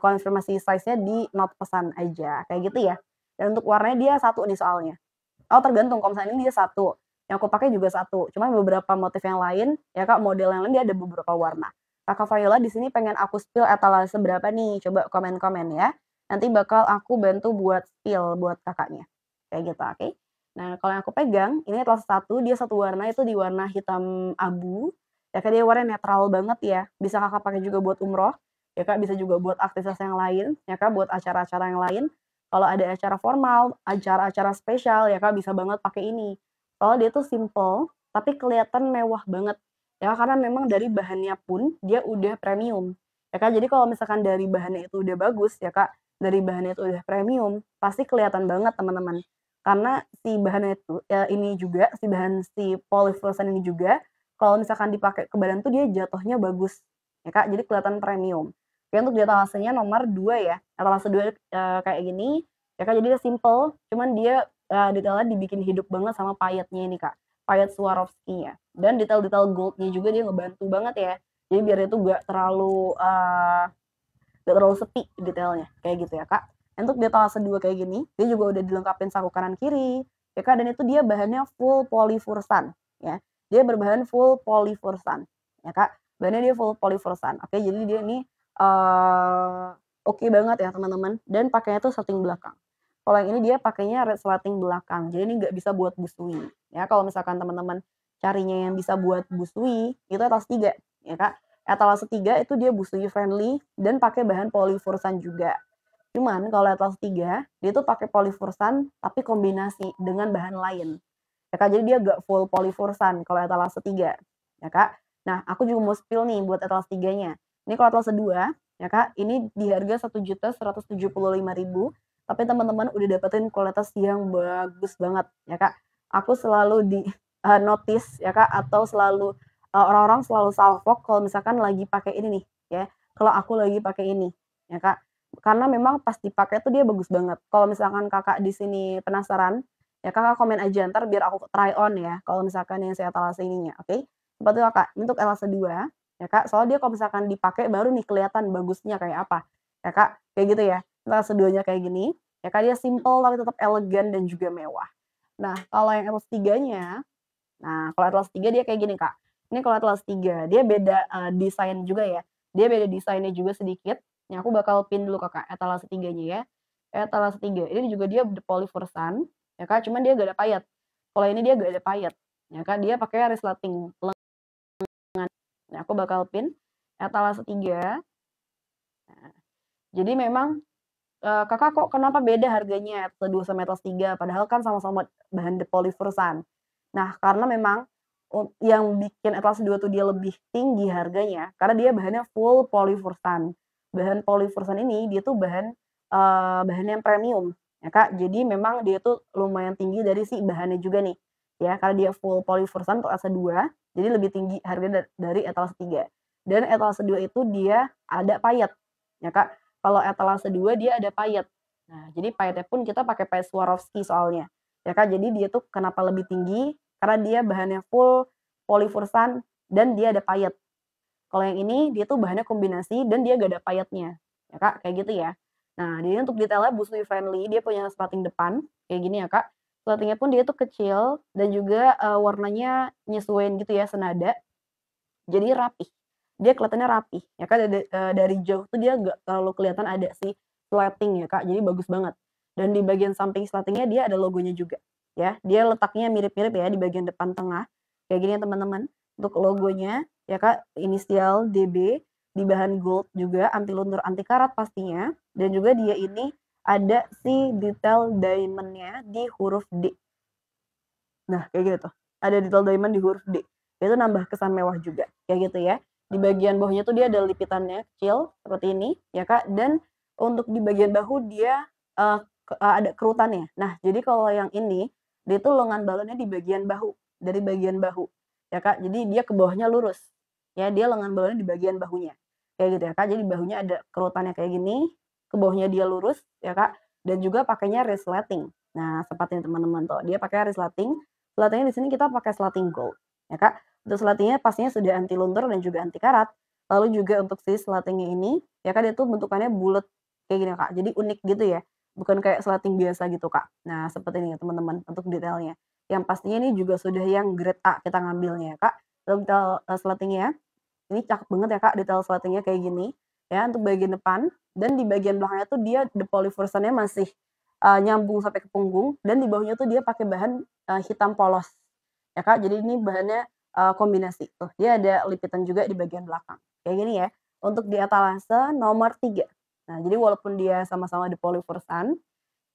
konfirmasi size-nya di not pesan aja, kayak gitu ya. Dan untuk warnanya dia satu nih soalnya. Oh tergantung, kalau misalnya ini dia satu, yang aku pakai juga satu, cuma beberapa motif yang lain, ya Kak, model yang lain dia ada beberapa warna. Kakak Viola di sini pengen aku spill etalase berapa nih? Coba komen-komen ya. Nanti bakal aku bantu buat spill buat Kakaknya. Kayak gitu, oke? Nah, kalau yang aku pegang, ini etalase satu, dia satu warna itu di warna hitam abu. Ya Kak, dia warna netral banget ya. Bisa Kakak pakai juga buat umroh, ya Kak, bisa juga buat aktivitas yang lain, ya Kak, buat acara-acara yang lain. Kalau ada acara formal, acara-acara spesial ya Kak, bisa banget pakai ini. Soalnya dia tuh simple, tapi kelihatan mewah banget. Ya karena memang dari bahannya pun dia udah premium. Ya Kak, jadi kalau misalkan dari bahannya itu udah bagus ya Kak, dari bahannya itu udah premium, pasti kelihatan banget teman-teman. Karena si bahannya itu ya ini juga, si polyfluorescent ini juga, kalau misalkan dipakai ke badan tuh dia jatuhnya bagus. Ya Kak, jadi kelihatan premium. Oke, untuk di etalasenya nomor 2 ya. Etalase 2 kayak gini, ya Kak, jadi dia simple, cuman dia detailnya dibikin hidup banget sama payetnya ini Kak, payet Swarovski-nya. Dan detail-detail gold-nya juga dia ngebantu banget ya. Jadi biar itu gak terlalu sepi detailnya, kayak gitu ya Kak. Untuk di etalase 2 kayak gini, dia juga udah dilengkapin saku kanan kiri, ya Kak, dan itu dia bahannya full polyfursan ya. Dia berbahan full polyfursan ya Kak, bahannya dia full polyfursan. Oke, jadi dia ini oke banget ya teman-teman, dan pakainya tuh setting belakang. Kalau yang ini dia pakainya resleting belakang, jadi ini nggak bisa buat busui ya. Kalau misalkan teman-teman carinya yang bisa buat busui, itu etalase 3 ya Kak. Etalase 3 itu dia busui friendly dan pakai bahan polyfursan juga. Cuman kalau etalase 3, dia tuh pakai polyfursan tapi kombinasi dengan bahan lain. Ya Kak, jadi dia gak full polyfursan kalau etalase 3 ya Kak. Nah, aku juga mau spill nih buat etalase 3-nya. Ini kalau etalase 2 ya Kak, ini di harga 1.175.000, tapi teman-teman udah dapetin kualitas yang bagus banget ya Kak. Aku selalu di notice ya Kak, atau selalu orang-orang selalu salvok kalau misalkan lagi pakai ini nih ya. Kalau aku lagi pakai ini ya Kak. Karena memang pas dipakai tuh dia bagus banget. Kalau misalkan Kakak di sini penasaran, ya Kakak komen aja ntar biar aku try on ya, kalau misalkan yang saya etalase ininya, oke? Seperti itu Kak, untuk etalase 2 ya Kak, soalnya dia kalau misalkan dipakai baru nih kelihatan bagusnya kayak apa, ya Kak, kayak gitu ya. Etalase 2-nya kayak gini, ya Kak, dia simple tapi tetap elegan dan juga mewah. Nah, kalau yang etalase 3-nya, nah kalau etalase 3 dia kayak gini Kak, ini kalau etalase 3 dia beda, desain juga ya, dia beda desainnya juga sedikit, ini aku bakal pin dulu Kakak etalase 3-nya ya. Etalase 3 ini juga dia polyfursan ya Kak, cuman dia gak ada payet. Kalau ini dia gak ada payet, ya Kak, dia pakai resleting lengan. Nah, aku bakal pin etalase 3. Nah, jadi memang, Kakak kok kenapa beda harganya etalase 2 sama etalase 3 padahal kan sama-sama bahan polyfursan. Nah, karena memang yang bikin etalase 2 tuh dia lebih tinggi harganya, karena dia bahannya full polyfursan. Bahan polyfursan ini dia tuh bahan yang premium, ya Kak. Jadi memang dia tuh lumayan tinggi dari si bahannya juga nih, ya. Karena dia full polyfursan untuk etalase 2, jadi lebih tinggi harga dari etalase 3. dan etalase 2 itu dia ada payet, ya Kak. Kalau etalase 2 dia ada payet. Nah, jadi payetnya pun kita pakai payet Swarovski soalnya, ya Kak. Jadi dia tuh kenapa lebih tinggi, karena dia bahannya full polyfursan dan dia ada payet. Kalau yang ini dia tuh bahannya kombinasi dan dia gak ada payetnya, ya Kak, kayak gitu ya. Nah, dia untuk detailnya busui friendly, dia punya slating depan, kayak gini ya Kak. Slatingnya pun dia tuh kecil dan juga, warnanya nyesuaiin gitu ya, senada, jadi rapih. Dia kelihatannya rapih, ya Kak, dari jauh tuh dia nggak terlalu kelihatan ada si slating ya Kak, jadi bagus banget. Dan di bagian samping slatingnya dia ada logonya juga, ya. Dia letaknya mirip-mirip ya di bagian depan tengah, kayak gini ya teman-teman. Untuk logonya ya Kak, inisial DB, di bahan gold juga, anti luntur, anti karat pastinya, dan juga dia ini ada si detail diamond-nya di huruf D. Nah, kayak gitu tuh. Ada detail diamond di huruf D. Itu nambah kesan mewah juga, kayak gitu ya. Di bagian bawahnya tuh dia ada lipitannya kecil seperti ini ya, Kak, dan untuk di bagian bahu dia, ada kerutannya. Nah, jadi kalau yang ini, dia tuh lengan balonnya di bagian bahu, dari bagian bahu, ya, Kak. Jadi dia ke bawahnya lurus, ya, dia lengan balonnya di bagian bahunya, kayak gitu ya, Kak. Jadi bahunya ada kerutannya kayak gini, ke bawahnya dia lurus ya, Kak, dan juga pakainya resleting. Nah, seperti teman-teman tuh, dia pakai resleting. Slatingnya di sini kita pakai slating gold, ya Kak. Untuk slatingnya pastinya sudah anti luntur dan juga anti karat. Lalu juga untuk si slatingnya ini, ya Kak, dia tuh bentukannya bulat kayak gini Kak, jadi unik gitu ya, bukan kayak slating biasa gitu Kak. Nah, seperti ini ya teman-teman untuk detailnya. Yang pastinya ini juga sudah yang grade A kita ngambilnya ya Kak. Untuk detail, slatingnya, ini cakep banget ya Kak detail slatingnya kayak gini, ya untuk bagian depan dan di bagian belakangnya tuh dia the polyfursannya masih, nyambung sampai ke punggung dan di bawahnya tuh dia pakai bahan, hitam polos, ya Kak. Jadi ini bahannya, kombinasi tuh, dia ada lipitan juga di bagian belakang, kayak gini ya. Untuk di etalase nomor 3. Nah, jadi walaupun dia sama-sama di polyfursan,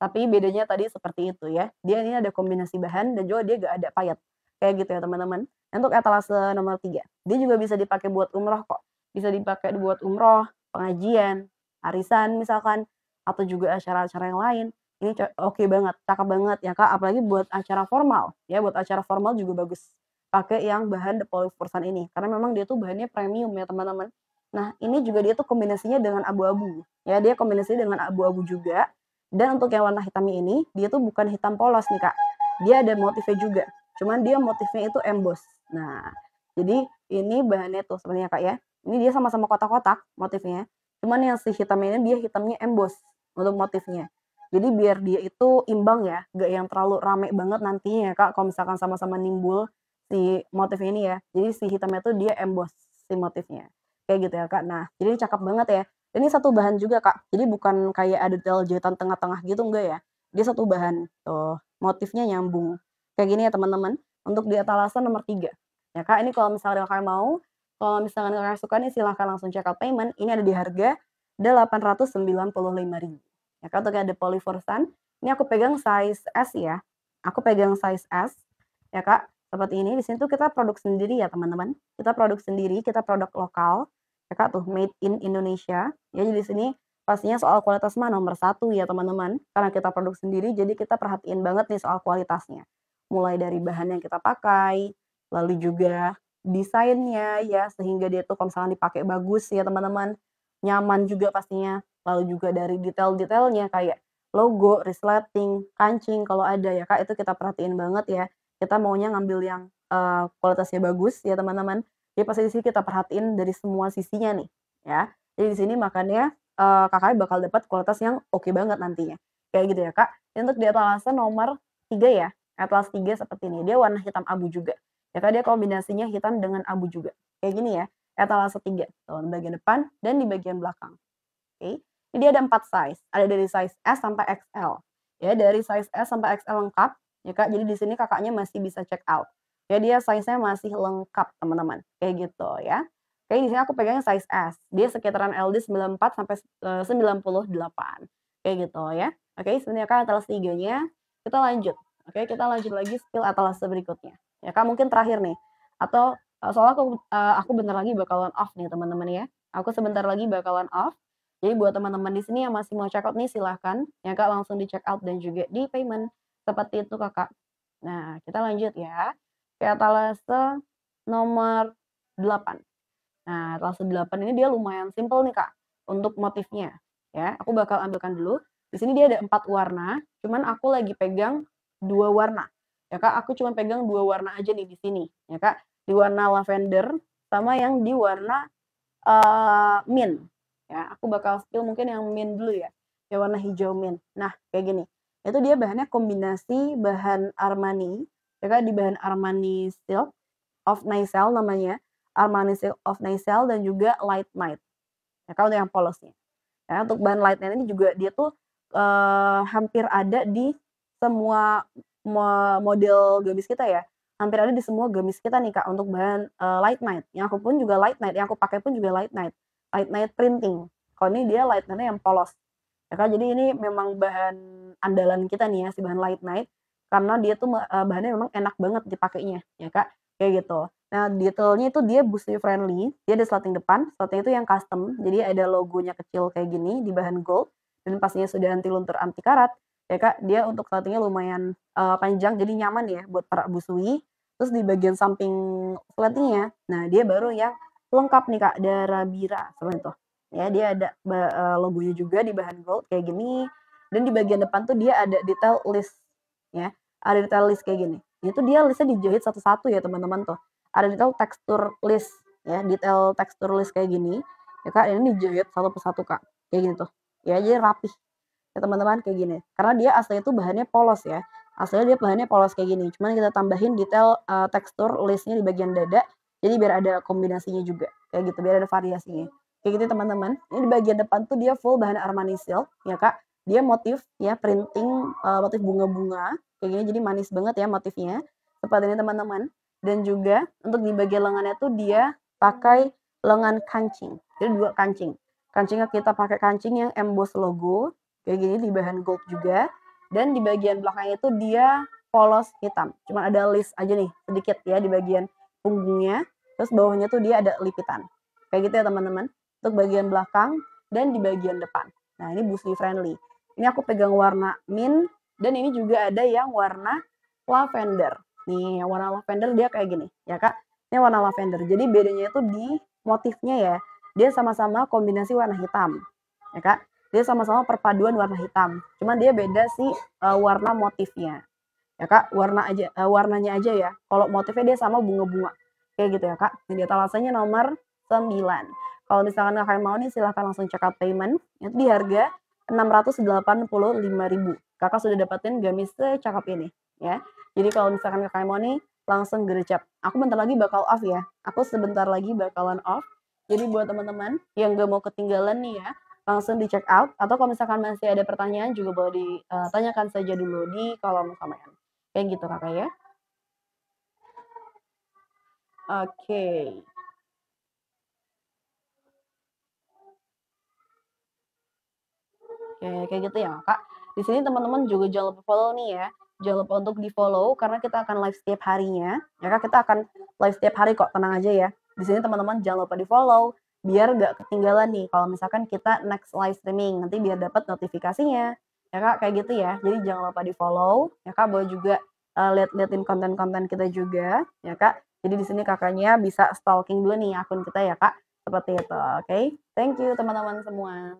tapi bedanya tadi seperti itu ya, dia ini ada kombinasi bahan dan juga dia gak ada payet, kayak gitu ya teman-teman. Untuk etalase nomor 3, dia juga bisa dipakai buat umroh kok, bisa dipakai buat umroh, pengajian, arisan misalkan, atau juga acara-acara yang lain. Ini oke banget, cakep banget ya Kak, apalagi buat acara formal, ya buat acara formal juga bagus, pakai yang bahan the polyfursan ini, karena memang dia tuh bahannya premium ya teman-teman. Nah, ini juga dia tuh kombinasinya dengan abu-abu, ya dia kombinasinya dengan abu-abu juga, dan untuk yang warna hitamnya ini, dia tuh bukan hitam polos nih Kak, dia ada motifnya juga, cuman dia motifnya itu emboss. Nah, jadi ini bahannya tuh sebenarnya Kak ya, ini dia sama-sama kotak-kotak motifnya, cuman yang si hitamnya ini dia hitamnya emboss untuk motifnya. Jadi biar dia itu imbang ya, nggak yang terlalu rame banget nantinya ya Kak, kalau misalkan sama-sama nimbul si motif ini ya. Jadi si hitamnya tuh dia emboss si motifnya, kayak gitu ya Kak. Nah, jadi cakep banget ya. Ini satu bahan juga Kak, jadi bukan kayak ada detail jahitan tengah-tengah gitu, enggak ya. Dia satu bahan, tuh motifnya nyambung. Kayak gini ya teman-teman, untuk di etalase nomor 3. Ya Kak, ini kalau misalnya Kakak mau, kalau misalkan Kakak suka nih silahkan langsung check out payment, ini ada di harga Rp895.000. Ya Kak, untuk yang ada polyfursan, ini aku pegang size S ya, aku pegang size S, ya Kak, seperti ini. Di sini tuh kita produk sendiri ya teman-teman, kita produk sendiri, kita produk lokal, ya Kak, tuh made in Indonesia. Ya, jadi di sini pastinya soal kualitas mah nomor satu ya teman-teman, karena kita produk sendiri jadi kita perhatiin banget nih soal kualitasnya. Mulai dari bahan yang kita pakai, lalu juga desainnya ya, sehingga dia tuh kalau misalkan dipakai bagus ya teman-teman, nyaman juga pastinya. Lalu juga dari detail-detailnya kayak logo, resleting, kancing kalau ada ya Kak, itu kita perhatiin banget ya. Kita maunya ngambil yang, kualitasnya bagus ya teman-teman. Jadi pasti di sini kita perhatiin dari semua sisinya nih, ya. Jadi di sini makanya, Kakaknya bakal dapat kualitas yang oke banget nantinya, kayak gitu ya, Kak. Dan untuk di etalase nomor 3 ya, etalase 3 seperti ini, dia warna hitam abu juga. Ya Kak, dia kombinasinya hitam dengan abu juga, kayak gini ya, etalase 3, tuh di bagian depan dan di bagian belakang, oke. Ini dia ada 4 size, ada dari size S sampai XL. Ya, dari size S sampai XL lengkap, ya Kak, jadi di sini Kakaknya masih bisa check out. Ya dia size-nya masih lengkap teman-teman, kayak gitu ya. Oke, di sini aku pegangnya size S, dia sekitaran LD 94 sampai 98, kayak gitu ya. Oke, sebenarnya Kak etalase 3-nya, kita lanjut. Oke, kita lanjut lagi spill etalase berikutnya. Ya Kak, mungkin terakhir nih, atau, soalnya aku bentar lagi bakalan off nih teman-teman ya. Aku sebentar lagi bakalan off, jadi buat teman-teman di sini yang masih mau check out nih silahkan, ya Kak langsung di check out dan juga di payment, seperti itu Kakak. Nah, kita lanjut ya. Ke etalase nomor 8. Nah, rasa 8 ini dia lumayan simpel nih, Kak, untuk motifnya, ya. Aku bakal ambilkan dulu. Di sini dia ada 4 warna, cuman aku lagi pegang 2 warna. Ya, Kak, aku cuma pegang 2 warna aja nih di sini, ya, Kak. Di warna lavender sama yang di warna, mint, ya. Aku bakal spill mungkin yang mint dulu ya, yang warna hijau mint. Nah, kayak gini. Itu dia bahannya kombinasi bahan Armani, ya, Kak, di bahan Armani Silk of Nightingale namanya, Armani Silk of Nightingale dan juga Light Night, ya kan untuk yang polosnya. Ya, untuk bahan Light Night ini juga dia tuh, hampir ada di semua model gamis kita ya, hampir ada di semua gamis kita nih Kak untuk bahan, Light Night, yang aku pun juga Light Night, yang aku pakai pun juga Light Night printing. Kalau ini dia Light Night-nya yang polos. Ya Kak, jadi ini memang bahan andalan kita nih ya, si bahan Light Night, karena dia tuh bahannya memang enak banget dipakainya, ya Kak, kayak gitu. Nah, detailnya itu dia busty friendly, dia ada slating depan, slating itu yang custom, jadi ada logonya kecil kayak gini di bahan gold, dan pastinya sudah anti luntur, anti karat, ya Kak, dia untuk slatingnya lumayan, panjang, jadi nyaman ya buat para busui. Terus di bagian samping slatingnya, nah dia baru yang lengkap nih Kak, ada Rabira, seperti itu. Ya, dia ada logonya juga di bahan gold kayak gini, dan di bagian depan tuh dia ada detail list, ya, ada detail list kayak gini. Itu dia listnya dijahit satu-satu ya teman-teman tuh. Ada detail tekstur list, ya, detail tekstur list kayak gini, ya Kak, ini dijahit satu persatu Kak, kayak gini tuh. Ya, jadi rapih ya teman-teman kayak gini. Karena dia aslinya itu bahannya polos ya. Aslinya dia bahannya polos kayak gini. Cuman kita tambahin detail tekstur listnya di bagian dada. Jadi biar ada kombinasinya juga. Kayak gitu, biar ada variasinya. Kayak gitu teman-teman. Ini di bagian depan tuh dia full bahan Armani Silk ya Kak. Dia motif ya printing motif bunga-bunga kayak gini jadi manis banget ya motifnya. Seperti ini teman-teman. Dan juga untuk di bagian lengannya tuh dia pakai lengan kancing. Jadi 2 kancing. Kancingnya kita pakai kancing yang emboss logo kayak gini di bahan gold juga, dan di bagian belakangnya itu dia polos hitam, cuma ada list aja nih sedikit ya di bagian punggungnya, terus bawahnya tuh dia ada lipitan, kayak gitu ya teman-teman, untuk bagian belakang dan di bagian depan. Nah ini busty friendly, ini aku pegang warna mint, dan ini juga ada yang warna lavender. Nih yang warna lavender dia kayak gini ya Kak, ini warna lavender, jadi bedanya itu di motifnya ya, dia sama-sama kombinasi warna hitam ya Kak, dia sama-sama perpaduan warna hitam, cuman dia beda sih warna motifnya. Ya Kak, warnanya aja ya. Kalau motifnya dia sama bunga-bunga. Kayak gitu ya Kak. Ini etalasenya nomor 9. Kalau misalkan Kakak mau nih silahkan langsung check out payment. Itu di harga 685.000. Kakak sudah dapetin gamis secakep ini ya. Jadi kalau misalkan Kakak mau nih langsung gercep. Aku bentar lagi bakal off ya. Aku sebentar lagi bakalan off. Jadi buat teman-teman yang gak mau ketinggalan nih ya, langsung di check out atau kalau misalkan masih ada pertanyaan juga boleh ditanyakan saja dulu di kolom komen. Kayak gitu Kakak ya. Oke. Oke, kayak gitu ya Kak. Di sini teman-teman juga jangan lupa follow nih ya. Jangan lupa untuk di-follow karena kita akan live setiap harinya. Ya Kak, kita akan live setiap hari kok, tenang aja ya. Di sini teman-teman jangan lupa di-follow biar nggak ketinggalan nih kalau misalkan kita next live streaming. Nanti biar dapat notifikasinya. Ya Kak, kayak gitu ya. Jadi jangan lupa di-follow. Ya Kak, boleh juga lihat-liatin konten-konten kita juga, ya Kak. Jadi di sini Kakaknya bisa stalking dulu nih akun kita ya Kak. Seperti itu. Oke. Thank you teman-teman semua.